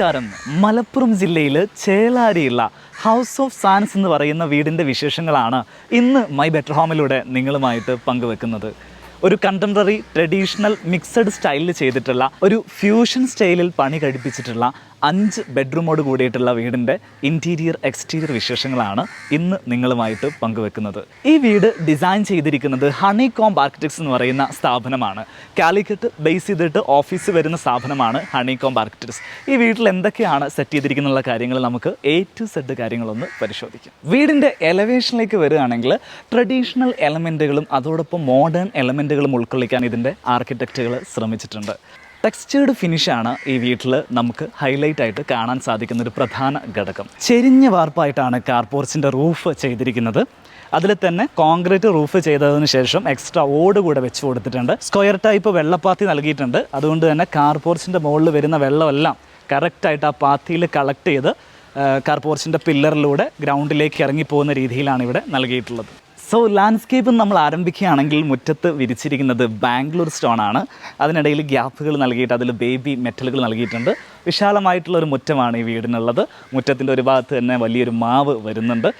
നമസ്കാരം. മലപ്പുറം ജില്ലയിൽ ചേളാരിയുള്ള house of sans എന്ന് പറയുന്ന വീടിൻ്റെ വിശേഷങ്ങളാണ് ഇന്ന് മൈ ബെറ്റർ ഹോമിലൂടെ നിങ്ങളുമായിട്ട് പങ്കുവെക്കുന്നത്. ഒരു കണ്ടംപററി ട്രഡീഷണൽ മിക്സഡ് സ്റ്റൈലിൽ ചെയ്തിട്ടുള്ള ഒരു ഫ്യൂഷൻ സ്റ്റൈലിൽ പണി കഴിപ്പിച്ചിട്ടുള്ള 5 ബെഡ്റൂമോട് കൂടിയിട്ടുള്ള വീടിൻ്റെ ഇൻറ്റീരിയർ എക്സ്റ്റീരിയർ വിശേഷങ്ങളാണ് ഇന്ന് നിങ്ങളുമായിട്ട് പങ്കുവെക്കുന്നത്. ഈ വീട് ഡിസൈൻ ചെയ്തിരിക്കുന്നത് ഹണികോംബ് ആർക്കിടെക്ട്സ് എന്ന് പറയുന്ന സ്ഥാപനമാണ്. കാലിക്കറ്റ് ബേസ് ചെയ്തിട്ട് ഓഫീസ് വരുന്ന സ്ഥാപനമാണ് ഹണികോംബ് ആർക്കിടെക്ട്സ്. ഈ വീട്ടിൽ എന്തൊക്കെയാണ് സെറ്റ് ചെയ്തിരിക്കുന്നുള്ള കാര്യങ്ങൾ നമുക്ക് A to Z കാര്യങ്ങളൊന്ന് പരിശോധിക്കാം. വീടിൻ്റെ എലവേഷനിലേക്ക് വരികയാണെങ്കിൽ ട്രഡീഷണൽ എലമെൻറ്റുകളും അതോടൊപ്പം മോഡേൺ എലമെൻറ്റുകളും ഉൾക്കൊള്ളിക്കാൻ ഇതിൻ്റെ ആർക്കിടെക്റ്റുകൾ ശ്രമിച്ചിട്ടുണ്ട്. ടെക്സ്ചേർഡ് ഫിനിഷാണ് ഈ വീട്ടിൽ നമുക്ക് ഹൈലൈറ്റ് ആയിട്ട് കാണാൻ സാധിക്കുന്ന ഒരു പ്രധാന ഘടകം. ചെരിഞ്ഞ വാർപ്പായിട്ടാണ് കാർപോർച്ചിൻ്റെ റൂഫ് ചെയ്തിരിക്കുന്നത്. അതിൽ തന്നെ കോൺക്രീറ്റ് റൂഫ് ചെയ്തതിന് ശേഷം എക്സ്ട്രാ ഓട് കൂടെ വെച്ച് കൊടുത്തിട്ടുണ്ട്. സ്ക്വയർ ടൈപ്പ് വെള്ളപ്പാത്തി നൽകിയിട്ടുണ്ട്. അതുകൊണ്ട് തന്നെ കാർപോർച്ചിൻ്റെ മുകളിൽ വരുന്ന വെള്ളമെല്ലാം കറക്റ്റായിട്ട് ആ പാത്തിയിൽ കളക്ട് ചെയ്ത് കാർപോർച്ചിൻ്റെ പില്ലറിലൂടെ ഗ്രൗണ്ടിലേക്ക് ഇറങ്ങിപ്പോകുന്ന രീതിയിലാണ് ഇവിടെ നൽകിയിട്ടുള്ളത്. സോ ലാൻഡ്സ്കേപ്പ് നമ്മൾ ആരംഭിക്കുകയാണെങ്കിൽ മുറ്റത്ത് വിരിച്ചിരിക്കുന്നത് ബാംഗ്ലൂർ സ്റ്റോൺ ആണ്. അതിനിടയിൽ ഗ്യാപ്പുകൾ നൽകിയിട്ട് അതിൽ ബേബി മെറ്റലുകൾ നൽകിയിട്ടുണ്ട്. വിശാലമായിട്ടുള്ളൊരു മുറ്റമാണ് ഈ വീടിനുള്ളത്. മുറ്റത്തിൻ്റെ ഒരു ഭാഗത്ത് തന്നെ വലിയൊരു മാവ് വരുന്നുണ്ട്.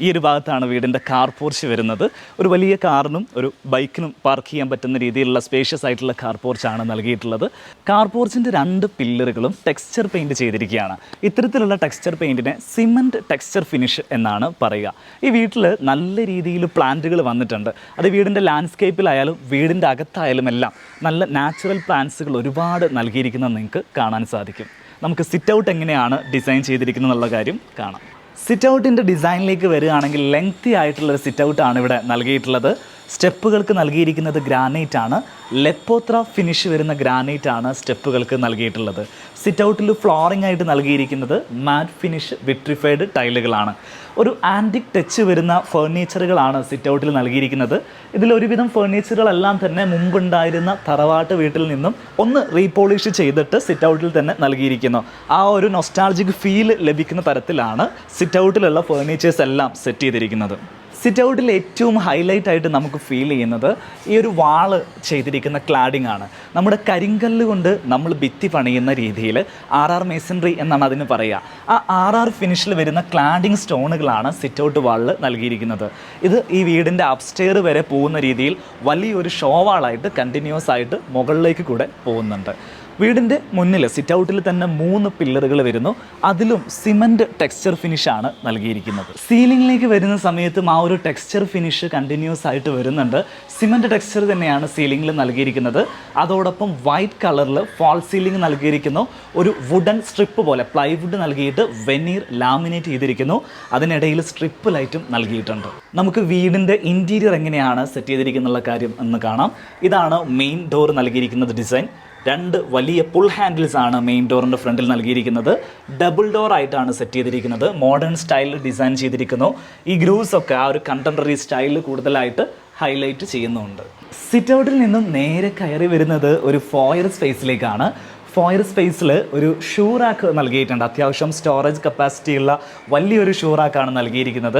ഈ ഒരു ഭാഗത്താണ് വീടിൻ്റെ കാർ പോർച്ച് വരുന്നത്. ഒരു വലിയ കാറിനും ഒരു ബൈക്കിനും പാർക്ക് ചെയ്യാൻ പറ്റുന്ന രീതിയിലുള്ള സ്പേഷ്യസ് ആയിട്ടുള്ള കാർ പോർച്ചാണ് നൽകിയിട്ടുള്ളത്. കാർ പോർച്ചിൻ്റെ 2 പില്ലറുകളും ടെക്സ്ചർ പെയിൻറ്റ് ചെയ്തിരിക്കുകയാണ്. ഇത്തരത്തിലുള്ള ടെക്സ്ചർ പെയിൻറ്റിനെ സിമൻറ്റ് ടെക്സ്ചർ ഫിനിഷ് എന്നാണ് പറയുക. ഈ വീട്ടിൽ നല്ല രീതിയിൽ പ്ലാന്റുകൾ വന്നിട്ടുണ്ട്. അത് വീടിൻ്റെ ലാൻഡ്സ്കേപ്പിലായാലും വീടിൻ്റെ അകത്തായാലും എല്ലാം നല്ല നാച്ചുറൽ പ്ലാന്റ്സുകൾ ഒരുപാട് നൽകിയിരിക്കുന്നത് നിങ്ങൾക്ക് കാണാൻ സാധിക്കും. നമുക്ക് സിറ്റ് ഔട്ട് എങ്ങനെയാണ് ഡിസൈൻ ചെയ്തിരിക്കുന്നത് എന്നുള്ള കാര്യം കാണാം. സിറ്റ് ഔട്ടിൻ്റെ ഡിസൈനിലേക്ക് വരികയാണെങ്കിൽ ലെങ്തി ആയിട്ടുള്ളൊരു സിറ്റ് ഔട്ടാണ് ഇവിടെ നൽകിയിട്ടുള്ളത്. സ്റ്റെപ്പുകൾക്ക് നൽകിയിരിക്കുന്നത് ഗ്രാനൈറ്റ് ആണ്. ലെപ്പോത്ര ഫിനിഷ് വരുന്ന ഗ്രാനൈറ്റ് ആണ് സ്റ്റെപ്പുകൾക്ക് നൽകിയിട്ടുള്ളത്. സിറ്റ് ഔട്ടിൽ ഫ്ലോറിംഗ് ആയിട്ട് നൽകിയിരിക്കുന്നത് മാറ്റ് ഫിനിഷ് വിട്രിഫൈഡ് ടൈലുകളാണ്. ഒരു ആൻറ്റിക് ടച്ച് വരുന്ന ഫേർണിച്ചറുകളാണ് സിറ്റ് ഔട്ടിൽ നൽകിയിരിക്കുന്നത്. ഇതിലൊരുവിധം ഫേർണിച്ചറുകളെല്ലാം തന്നെ മുമ്പുണ്ടായിരുന്ന തറവാട്ട് വീട്ടിൽ നിന്നും ഒന്ന് റീപോളിഷ് ചെയ്തിട്ട് സിറ്റ് ഔട്ടിൽ തന്നെ നൽകിയിരിക്കുന്നു. ആ ഒരു നൊസ്റ്റാൾജിക് ഫീൽ ലഭിക്കുന്ന തരത്തിലാണ് സിറ്റ് ഔട്ടിലുള്ള ഫേർണിച്ചേഴ്സ് എല്ലാം സെറ്റ് ചെയ്തിരിക്കുന്നത്. സിറ്റ് ഔട്ടിൽ ഏറ്റവും ഹൈലൈറ്റ് ആയിട്ട് നമുക്ക് ഫീൽ ചെയ്യുന്നത് ഈ ഒരു വാള് ചെയ്തിരിക്കുന്ന ക്ലാഡിംഗ് ആണ്. നമ്മുടെ കരിങ്കല്ല് കൊണ്ട് നമ്മൾ ഭിത്തി പണിയുന്ന രീതിയിൽ RR മേസൺറി എന്നാണ് അതിന് പറയുക. ആ RR ഫിനിഷിൽ വരുന്ന ക്ലാഡിംഗ് സ്റ്റോണുകളാണ് സിറ്റ് ഔട്ട് വാളിൽ നൽകിയിരിക്കുന്നത്. ഇത് ഈ വീടിൻ്റെ അപ്സ്റ്റെയർ വരെ പോകുന്ന രീതിയിൽ വലിയൊരു ഷോ വാളായിട്ട് കണ്ടിന്യൂസ് ആയിട്ട് മുകളിലേക്ക് കൂടെ പോകുന്നുണ്ട്. വീടിൻ്റെ മുന്നിൽ സിറ്റ് ഔട്ടിൽ തന്നെ 3 പില്ലറുകൾ വരുന്നു. അതിലും സിമൻറ്റ് ടെക്സ്ചർ ഫിനിഷാണ് നൽകിയിരിക്കുന്നത്. സീലിങ്ങിലേക്ക് വരുന്ന സമയത്തും ആ ഒരു ടെക്സ്ചർ ഫിനിഷ് കണ്ടിന്യൂസ് ആയിട്ട് വരുന്നുണ്ട്. സിമൻറ്റ് ടെക്സ്ചർ തന്നെയാണ് സീലിങ്ങിൽ നൽകിയിരിക്കുന്നത്. അതോടൊപ്പം വൈറ്റ് കളറിൽ ഫാൾ സീലിംഗ് നൽകിയിരിക്കുന്നു. ഒരു വുഡൻ സ്ട്രിപ്പ് പോലെ പ്ലൈവുഡ് നൽകിയിട്ട് വെനീർ ലാമിനേറ്റ് ചെയ്തിരിക്കുന്നു. അതിനിടയിൽ സ്ട്രിപ്പ് ലൈറ്റും നൽകിയിട്ടുണ്ട്. നമുക്ക് വീടിൻ്റെ ഇൻറ്റീരിയർ എങ്ങനെയാണ് സെറ്റ് ചെയ്തിരിക്കുന്നുള്ള കാര്യം എന്ന് കാണാം. ഇതാണ് മെയിൻ ഡോർ നൽകിയിരിക്കുന്നത് ഡിസൈൻ. 2 വലിയ പുൾ ഹാൻഡിൽസ് ആണ് മെയിൻ ഡോറിൻ്റെ ഫ്രണ്ടിൽ നൽകിയിരിക്കുന്നത്. ഡബിൾ ഡോർ ആയിട്ടാണ് സെറ്റ് ചെയ്തിരിക്കുന്നത്. മോഡേൺ സ്റ്റൈലിൽ ഡിസൈൻ ചെയ്തിരിക്കുന്നു. ഈ ഗ്രൂവ്സ് ഒക്കെ ആ ഒരു കണ്ടംപററി സ്റ്റൈലിൽ കൂടുതലായിട്ട് ഹൈലൈറ്റ് ചെയ്യുന്നുണ്ട്. സിറ്റ് ഔട്ടിൽ നിന്നും നേരെ കയറി വരുന്നത് ഒരു ഫോയർ സ്പേസിലേക്കാണ്. ഫോയർ സ്പേസിൽ ഒരു ഷൂ റാക്ക് നൽകിയിട്ടുണ്ട്. അത്യാവശ്യം സ്റ്റോറേജ് കപ്പാസിറ്റി ഉള്ള വലിയൊരു ഷൂ റാക്കാണ് നൽകിയിരിക്കുന്നത്.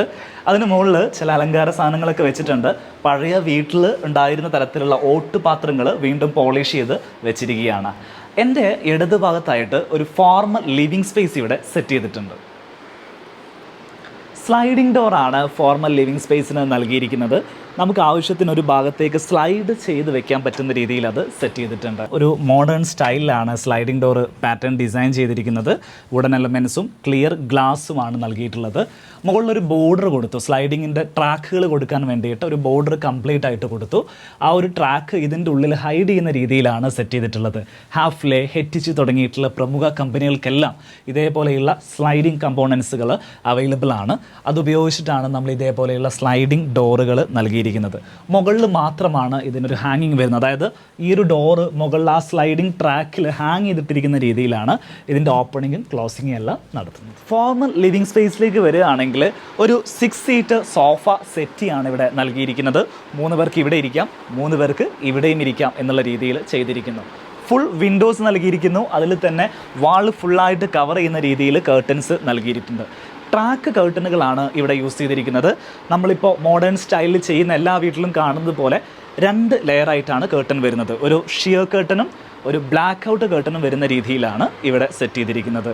അതിന് മുകളിൽ ചില അലങ്കാര സാധനങ്ങളൊക്കെ വെച്ചിട്ടുണ്ട്. പഴയ വീട്ടിൽ ഉണ്ടായിരുന്ന തരത്തിലുള്ള ഓട്ട് പാത്രങ്ങൾ വീണ്ടും പോളിഷ് ചെയ്ത് വെച്ചിരിക്കുകയാണ്. എൻ്റെ ഇടത് ഭാഗത്തായിട്ട് ഒരു ഫോർമൽ ലിവിങ് സ്പേസ് ഇവിടെ സെറ്റ് ചെയ്തിട്ടുണ്ട്. സ്ലൈഡിംഗ് ഡോറാണ് ഫോർമൽ ലിവിങ് സ്പേസിന് നൽകിയിരിക്കുന്നത്. നമുക്ക് ആവശ്യത്തിന് ഒരു ഭാഗത്തേക്ക് സ്ലൈഡ് ചെയ്ത് വെക്കാൻ പറ്റുന്ന രീതിയിൽ അത് സെറ്റ് ചെയ്തിട്ടുണ്ട്. ഒരു മോഡേൺ സ്റ്റൈലിലാണ് സ്ലൈഡിംഗ് ഡോർ പാറ്റേൺ ഡിസൈൻ ചെയ്തിരിക്കുന്നത്. വുഡൻ എലമെൻസും ക്ലിയർ ഗ്ലാസുമാണ് നൽകിയിട്ടുള്ളത്. മുകളിലൊരു ബോർഡർ കൊടുത്തു. സ്ലൈഡിങ്ങിൻ്റെ ട്രാക്കുകൾ കൊടുക്കാൻ വേണ്ടിയിട്ട് ഒരു ബോർഡർ കംപ്ലീറ്റ് ആയിട്ട് കൊടുത്തു. ആ ഒരു ട്രാക്ക് ഇതിൻ്റെ ഉള്ളിൽ ഹൈഡ് ചെയ്യുന്ന രീതിയിലാണ് സെറ്റ് ചെയ്തിട്ടുള്ളത്. ഹാഫ്ലെ, ഹെറ്റിച്ച് തുടങ്ങിയിട്ടുള്ള പ്രമുഖ കമ്പനികൾക്കെല്ലാം ഇതേപോലെയുള്ള സ്ലൈഡിംഗ് കമ്പോണൻസുകൾ അവൈലബിൾ ആണ്. അതുപയോഗിച്ചിട്ടാണ് നമ്മൾ ഇതേപോലെയുള്ള സ്ലൈഡിംഗ് ഡോറുകൾ നൽകിയിരിക്കുന്നത്. മുകളിൽ മാത്രമാണ് ഇതിനൊരു ഹാങ്ങിങ് വരുന്നത്. അതായത് ഈ ഒരു ഡോറ് മുകളിൽ ആ സ്ലൈഡിംഗ് ട്രാക്കിൽ ഹാങ് ചെയ്തിട്ടിരിക്കുന്ന രീതിയിലാണ് ഇതിൻ്റെ ഓപ്പണിങ്ങും ക്ലോസിങ്ങും എല്ലാം നടത്തുന്നത്. ഫോർമൽ ലിവിങ് സ്പേസിലേക്ക് വരികയാണെങ്കിൽ ഒരു 6 സീറ്റ് സോഫ സെറ്റിയാണ് ഇവിടെ നൽകിയിരിക്കുന്നത്. 3 പേർക്ക് ഇവിടെ ഇരിക്കാം, 3 പേർക്ക് ഇവിടെയും ഇരിക്കാം എന്നുള്ള രീതിയിൽ ചെയ്തിരിക്കുന്നു. ഫുൾ വിൻഡോസ് നൽകിയിരിക്കുന്നു. അതിൽ തന്നെ വാൾ ഫുള്ളായിട്ട് കവർ ചെയ്യുന്ന രീതിയിൽ കേർട്ടൻസ് നൽകിയിട്ടുണ്ട്. ട്രാക്ക് കർട്ടനുകളാണ് ഇവിടെ യൂസ് ചെയ്തിരിക്കുന്നത്. നമ്മളിപ്പോൾ മോഡേൺ സ്റ്റൈലിൽ ചെയ്യുന്ന എല്ലാ വീട്ടിലും കാണുന്നത് പോലെ 2 ലെയറായിട്ടാണ് കേർട്ടൻ വരുന്നത്. ഒരു ഷിയർ കേർട്ടനും ഒരു ബ്ലാക്ക് ഔട്ട് കർട്ടനും വരുന്ന രീതിയിലാണ് ഇവിടെ സെറ്റ് ചെയ്തിരിക്കുന്നത്.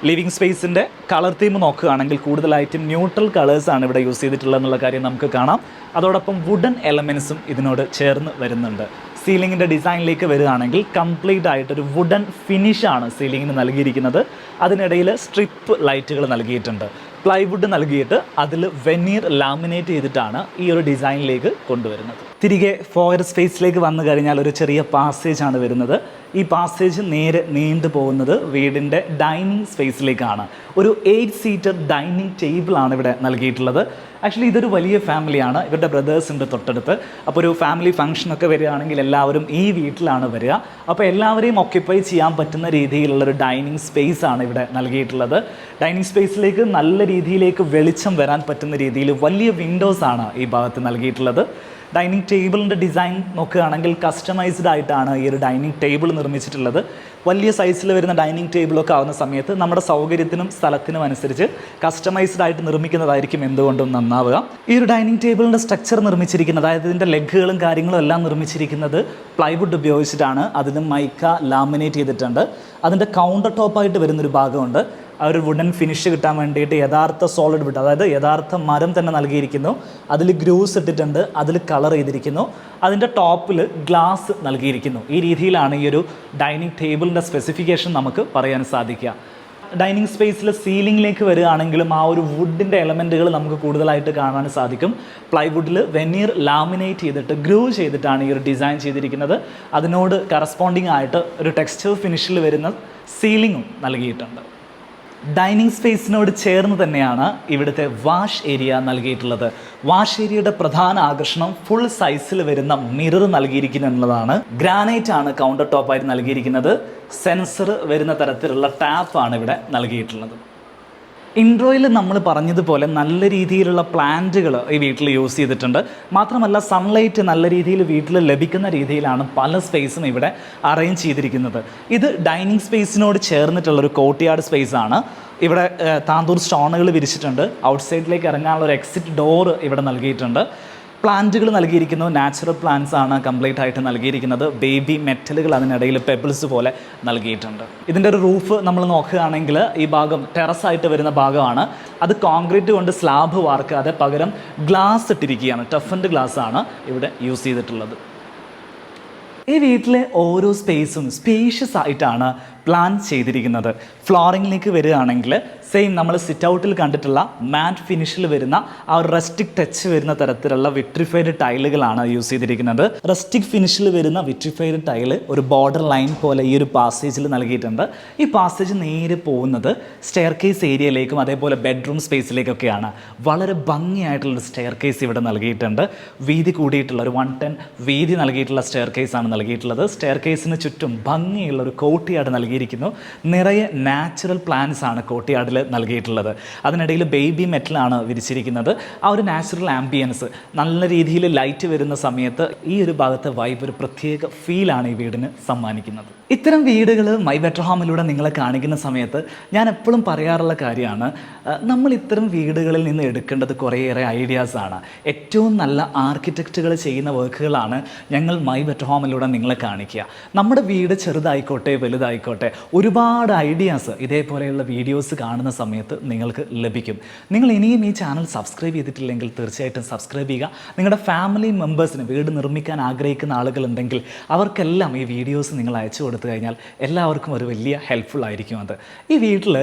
ലിവിങ് സ്പേസിൻ്റെ കളർ തീം നോക്കുകയാണെങ്കിൽ കൂടുതലായിട്ടും ന്യൂട്രൽ കളേഴ്സാണ് ഇവിടെ യൂസ് ചെയ്തിട്ടുള്ളത് എന്നുള്ള കാര്യം നമുക്ക് കാണാം. അതോടൊപ്പം വുഡൻ എലമെൻസും ഇതിനോട് ചേർന്ന് വരുന്നുണ്ട്. സീലിങ്ങിൻ്റെ ഡിസൈനിലേക്ക് വരികയാണെങ്കിൽ കംപ്ലീറ്റ് ആയിട്ടൊരു വുഡൻ ഫിനിഷാണ് സീലിങ്ങിന് നൽകിയിരിക്കുന്നത്. അതിനിടയിൽ സ്ട്രിപ്പ് ലൈറ്റുകൾ നൽകിയിട്ടുണ്ട്. പ്ലൈവുഡ് നൽകിയിട്ട് അതിൽ വെനീർ ലാമിനേറ്റ് ചെയ്തിട്ടാണ് ഈ ഒരു ഡിസൈനിലേക്ക് കൊണ്ടുവരുന്നത്. തിരികെ ഫോയർ സ്പേസിലേക്ക് വന്നു കഴിഞ്ഞാൽ ഒരു ചെറിയ പാസേജ് ആണ് വരുന്നത്. ഈ പാസേജ് നേരെ നീണ്ടു പോകുന്നത് വീടിൻ്റെ ഡൈനിങ് സ്പേസിലേക്കാണ്. ഒരു 8 സീറ്റർ ഡൈനിങ് ടേബിളാണ് ഇവിടെ നൽകിയിട്ടുള്ളത്. ആക്ച്വലി ഇതൊരു വലിയ ഫാമിലിയാണ്. ഇവരുടെ ബ്രദേഴ്സ് ഉണ്ട് തൊട്ടടുത്ത്. അപ്പോൾ ഒരു ഫാമിലി ഫംഗ്ഷനൊക്കെ വരികയാണെങ്കിൽ എല്ലാവരും ഈ വീട്ടിലാണ് വരിക. അപ്പോൾ എല്ലാവരെയും ഓക്യുപ്പൈ ചെയ്യാൻ പറ്റുന്ന രീതിയിലുള്ളൊരു ഡൈനിങ് സ്പേസ് ആണ് ഇവിടെ നൽകിയിട്ടുള്ളത്. ഡൈനിങ് സ്പേസിലേക്ക് നല്ല രീതിയിലേക്ക് വെളിച്ചം വരാൻ പറ്റുന്ന രീതിയിൽ വലിയ വിൻഡോസാണ് ഈ ഭാഗത്ത് നൽകിയിട്ടുള്ളത്. ഡൈനിങ് ടേബിളിൻ്റെ ഡിസൈൻ നോക്കുകയാണെങ്കിൽ കസ്റ്റമൈസ്ഡ് ആയിട്ടാണ് ഈ ഒരു ഡൈനിങ് ടേബിൾ നിർമ്മിച്ചിട്ടുള്ളത്. വലിയ സൈസിൽ വരുന്ന ഡൈനിങ് ടേബിളൊക്കെ ആവുന്ന സമയത്ത് നമ്മുടെ സൗകര്യത്തിനും സ്ഥലത്തിനും അനുസരിച്ച് കസ്റ്റമൈസ്ഡ് ആയിട്ട് നിർമ്മിക്കുന്നതായിരിക്കും എന്തുകൊണ്ടും നന്നാവുക. ഈ ഒരു ഡൈനിങ് ടേബിളിൻ്റെ സ്ട്രക്ചർ നിർമ്മിച്ചിരിക്കുന്നത്, അതായത് ഇതിൻ്റെ ലെഗുകളും കാര്യങ്ങളും എല്ലാം നിർമ്മിച്ചിരിക്കുന്നത് പ്ലൈവുഡ് ഉപയോഗിച്ചിട്ടാണ്. അതിലും മൈക്ക ലാമിനേറ്റ് ചെയ്തിട്ടുണ്ട്. അതിൻ്റെ കൗണ്ടർ ടോപ്പായിട്ട് വരുന്നൊരു ഭാഗമുണ്ട്. ആ ഒരു വുഡൻ ഫിനിഷ് കിട്ടാൻ വേണ്ടിയിട്ട് യഥാർത്ഥ സോളിഡ് വുഡ്, അതായത് യഥാർത്ഥ മരം തന്നെ നൽകിയിരിക്കുന്നു. അതിൽ ഗ്രൂസ് ഇട്ടിട്ടുണ്ട്, അതിൽ കളർ ചെയ്തിരിക്കുന്നു. അതിൻ്റെ ടോപ്പിൽ ഗ്ലാസ് നൽകിയിരിക്കുന്നു. ഈ രീതിയിലാണ് ഈ ഒരു ഡൈനിങ് ടേബിളിൻ്റെ സ്പെസിഫിക്കേഷൻ നമുക്ക് പറയാൻ സാധിക്കുക. ഡൈനിങ് സ്പേസിൽ സീലിംഗിലേക്ക് വരികയാണെങ്കിലും ആ ഒരു വുഡിൻ്റെ എലമെൻറ്റുകൾ നമുക്ക് കൂടുതലായിട്ട് കാണാൻ സാധിക്കും. പ്ലൈവുഡിൽ വെനീർ ലാമിനേറ്റ് ചെയ്തിട്ട് ഗ്രൂ ചെയ്തിട്ടാണ് ഈ ഒരു ഡിസൈൻ ചെയ്തിരിക്കുന്നത്. അതിനോട് കറസ്പോണ്ടിങ് ആയിട്ട് ഒരു ടെക്സ്ചർ ഫിനിഷിൽ വരുന്ന സീലിങ്ങും നൽകിയിട്ടുണ്ട്. ഡൈനിങ് സ്പേസിനോട് ചേർന്ന് തന്നെയാണ് ഇവിടുത്തെ വാഷ് ഏരിയ നൽകിയിട്ടുള്ളത്. വാഷ് ഏരിയയുടെ പ്രധാന ആകർഷണം ഫുൾ സൈസിൽ വരുന്ന മിറർ നൽകിയിരിക്കുന്നു എന്നുള്ളതാണ്. ഗ്രാനൈറ്റ് ആണ് കൗണ്ടർ ടോപ്പായിട്ട് നൽകിയിരിക്കുന്നത്. സെൻസർ വരുന്ന തരത്തിലുള്ള ടാപ്പാണ് ഇവിടെ നൽകിയിട്ടുള്ളത്. ഇൻട്രോയിൽ നമ്മൾ പറഞ്ഞതുപോലെ നല്ല രീതിയിലുള്ള പ്ലാന്റുകൾ ഈ വീട്ടിൽ യൂസ് ചെയ്തിട്ടുണ്ട്. മാത്രമല്ല സൺലൈറ്റ് നല്ല രീതിയിൽ വീട്ടിൽ ലഭിക്കുന്ന രീതിയിലാണ് പല സ്പേസും ഇവിടെ അറേഞ്ച് ചെയ്തിരിക്കുന്നത്. ഇത് ഡൈനിങ് സ്പേസിനോട് ചേർന്നിട്ടുള്ളൊരു കോർട്ട്യാർഡ് സ്പേസാണ്. ഇവിടെ താന്തൂർ സ്റ്റോണുകൾ വിരിച്ചിട്ടുണ്ട്. ഔട്ട്സൈഡിലേക്ക് ഇറങ്ങാനുള്ള ഒരു എക്സിറ്റ് ഡോർ ഇവിടെ നൽകിയിട്ടുണ്ട്. പ്ലാന്റുകൾ നൽകിയിരിക്കുന്നു. നാച്ചുറൽ പ്ലാന്റ്സ് ആണ് കംപ്ലീറ്റ് ആയിട്ട് നൽകിയിരിക്കുന്നത്. ബേബി മെറ്റലുകൾ അതിനിടയിൽ പെബിൾസ് പോലെ നൽകിയിട്ടുണ്ട്. ഇതിൻ്റെ ഒരു റൂഫ് നമ്മൾ നോക്കുകയാണെങ്കിൽ ഈ ഭാഗം ടെറസായിട്ട് വരുന്ന ഭാഗമാണ്. അത് കോൺക്രീറ്റ് കൊണ്ട് സ്ലാബ് വാർക്കാതെ പകരം ഗ്ലാസ് ഇട്ടിരിക്കുകയാണ്. ടഫൻഡ് ഗ്ലാസ് ആണ് ഇവിടെ യൂസ് ചെയ്തിട്ടുള്ളത്. ഈ വീട്ടിലെ ഓരോ സ്പേസും സ്പേഷ്യസ് ആയിട്ടാണ് പ്ലാൻ ചെയ്തിരിക്കുന്നത്. ഫ്ലോറിങ്ങിലേക്ക് വരികയാണെങ്കിൽ സെയിം നമ്മൾ സിറ്റ് ഔട്ടിൽ കണ്ടിട്ടുള്ള മാറ്റ് ഫിനിഷിൽ വരുന്ന ആ ഒരു റസ്റ്റിക് ടച്ച് വരുന്ന തരത്തിലുള്ള വിട്രിഫൈഡ് ടൈലുകളാണ് യൂസ് ചെയ്തിരിക്കുന്നത്. റസ്റ്റിക് ഫിനിഷിൽ വരുന്ന വിട്രിഫൈഡ് ടൈല് ഒരു ബോർഡർ ലൈൻ പോലെ ഈ ഒരു പാസേജിൽ നൽകിയിട്ടുണ്ട്. ഈ പാസേജ് നേരെ പോകുന്നത് സ്റ്റെയർ കേസ് ഏരിയയിലേക്കും അതേപോലെ ബെഡ്റൂം സ്പേസിലേക്കൊക്കെയാണ്. വളരെ ഭംഗിയായിട്ടുള്ളൊരു സ്റ്റെയർ കേസ് ഇവിടെ നൽകിയിട്ടുണ്ട്. വീതി കൂടിയിട്ടുള്ള ഒരു 110 വീതി നൽകിയിട്ടുള്ള സ്റ്റെയർ കേസാണ് നൽകിയിട്ടുള്ളത്. സ്റ്റെയർ കേസിന് ചുറ്റും ഭംഗിയുള്ള ഒരു കോർട്ട്യാർഡ് നൽകിയിരിക്കുന്നു. നിറയെ നാച്ചുറൽ പ്ലാന്റ്സ് ആണ് കോർട്ട്യാർഡിൽ നൽകിയിട്ടുള്ളത്. അതിനിടയിൽ ബേബി മെറ്റലാണ് വിരിച്ചിരിക്കുന്നത്. ആ ഒരു നാച്ചുറൽ ആംബിയൻസ്, നല്ല രീതിയിൽ ലൈറ്റ് വരുന്ന സമയത്ത് ഈ ഒരു ഭാഗത്തെ വൈബ് ഒരു പ്രത്യേക ഫീലാണ് ഈ വീടിന് സമ്മാനിക്കുന്നത്. ഇത്തരം വീടുകൾ മൈ ബെറ്റർ ഹോമിലൂടെ നിങ്ങളെ കാണിക്കുന്ന സമയത്ത് ഞാൻ എപ്പോഴും പറയാറുള്ള കാര്യമാണ്, നമ്മൾ ഇത്തരം വീടുകളിൽ നിന്ന് എടുക്കേണ്ടത് കുറേയേറെ ഐഡിയാസാണ്. ഏറ്റവും നല്ല ആർക്കിടെക്റ്റുകൾ ചെയ്യുന്ന വർക്കുകളാണ് ഞങ്ങൾ മൈ ബെറ്റർ ഹോമിലൂടെ നിങ്ങളെ കാണിക്കുക. നമ്മുടെ വീട് ചെറുതായിക്കോട്ടെ വലുതായിക്കോട്ടെ ഒരുപാട് ഐഡിയാസ് ഇതേപോലെയുള്ള വീഡിയോസ് കാണുന്ന സമയത്ത് നിങ്ങൾക്ക് ലഭിക്കും. നിങ്ങൾ ഇനിയും ഈ ചാനൽ സബ്സ്ക്രൈബ് ചെയ്തിട്ടില്ലെങ്കിൽ തീർച്ചയായിട്ടും സബ്സ്ക്രൈബ് ചെയ്യുക. നിങ്ങളുടെ ഫാമിലി മെമ്പേഴ്സിന് വീട് നിർമ്മിക്കാൻ ആഗ്രഹിക്കുന്ന ആളുകളുണ്ടെങ്കിൽ അവർക്കെല്ലാം ഈ വീഡിയോസ് നിങ്ങൾ അയച്ചു കൊടുത്തു കഴിഞ്ഞാൽ എല്ലാവർക്കും ഒരു വലിയ ഹെൽപ്ഫുൾ ആയിരിക്കും അത്. ഈ വീട്ടിൽ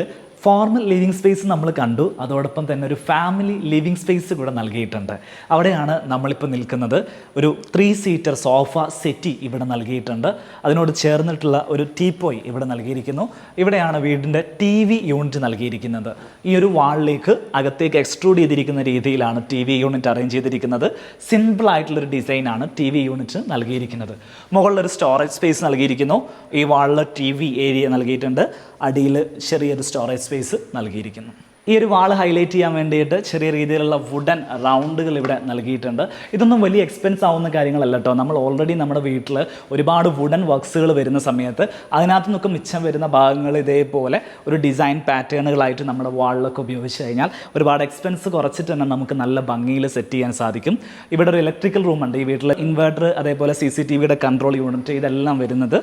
ഫോർമൽ ലിവിങ് സ്പേസ് നമ്മൾ കണ്ടു. അതോടൊപ്പം തന്നെ ഒരു ഫാമിലി ലിവിങ് സ്പേസ് കൂടെ നൽകിയിട്ടുണ്ട്. അവിടെയാണ് നമ്മളിപ്പോൾ നിൽക്കുന്നത്. ഒരു 3 സീറ്റർ സോഫ സെറ്റി ഇവിടെ നൽകിയിട്ടുണ്ട്. അതിനോട് ചേർന്നിട്ടുള്ള ഒരു ടീപ്പോയ് ഇവിടെ നൽകിയിരിക്കുന്നു. ഇവിടെയാണ് വീടിൻ്റെ TV യൂണിറ്റ് നൽകിയിരിക്കുന്നത്. ഈ ഒരു വാളിലേക്ക് അകത്തേക്ക് എക്സ്ട്രൂഡ് ചെയ്തിരിക്കുന്ന രീതിയിലാണ് TV യൂണിറ്റ് അറേഞ്ച് ചെയ്തിരിക്കുന്നത്. സിമ്പിളായിട്ടുള്ളൊരു ഡിസൈനാണ് TV യൂണിറ്റ് നൽകിയിരിക്കുന്നത്. മുകളിലൊരു സ്റ്റോറേജ് സ്പേസ് നൽകിയിരിക്കുന്നു. ഈ വാളിൽ TV ഏരിയ നൽകിയിട്ടുണ്ട്. അടിയിൽ ചെറിയൊരു സ്റ്റോറേജ് സ്പേസ് നൽകിയിരിക്കുന്നു. ഈ ഒരു വാൾ ഹൈലൈറ്റ് ചെയ്യാൻ വേണ്ടിയിട്ട് ചെറിയ രീതിയിലുള്ള വുഡൻ റൗണ്ടുകൾ ഇവിടെ നൽകിയിട്ടുണ്ട്. ഇതൊന്നും വലിയ എക്സ്പെൻസ് ആവുന്ന കാര്യങ്ങളല്ല കേട്ടോ. നമ്മൾ ഓൾറെഡി നമ്മുടെ വീട്ടിൽ ഒരുപാട് വുഡൻ വർക്ക്സുകൾ വരുന്ന സമയത്ത് അതിനകത്ത് നിന്നൊക്കെ മിച്ചം വരുന്ന ഭാഗങ്ങൾ ഇതേപോലെ ഒരു ഡിസൈൻ പാറ്റേണുകളായിട്ട് നമ്മുടെ വാളിലൊക്കെ ഉപയോഗിച്ച് കഴിഞ്ഞാൽ ഒരുപാട് എക്സ്പെൻസ് കുറച്ചിട്ട് തന്നെ നമുക്ക് നല്ല ഭംഗിയിൽ സെറ്റ് ചെയ്യാൻ സാധിക്കും. ഇവിടെ ഒരു ഇലക്ട്രിക്കൽ റൂമുണ്ട്. ഈ വീട്ടിൽ ഇൻവെർട്ടർ, അതേപോലെ CCTVയുടെ കൺട്രോൾ യൂണിറ്റ്, ഇതെല്ലാം വരുന്നത്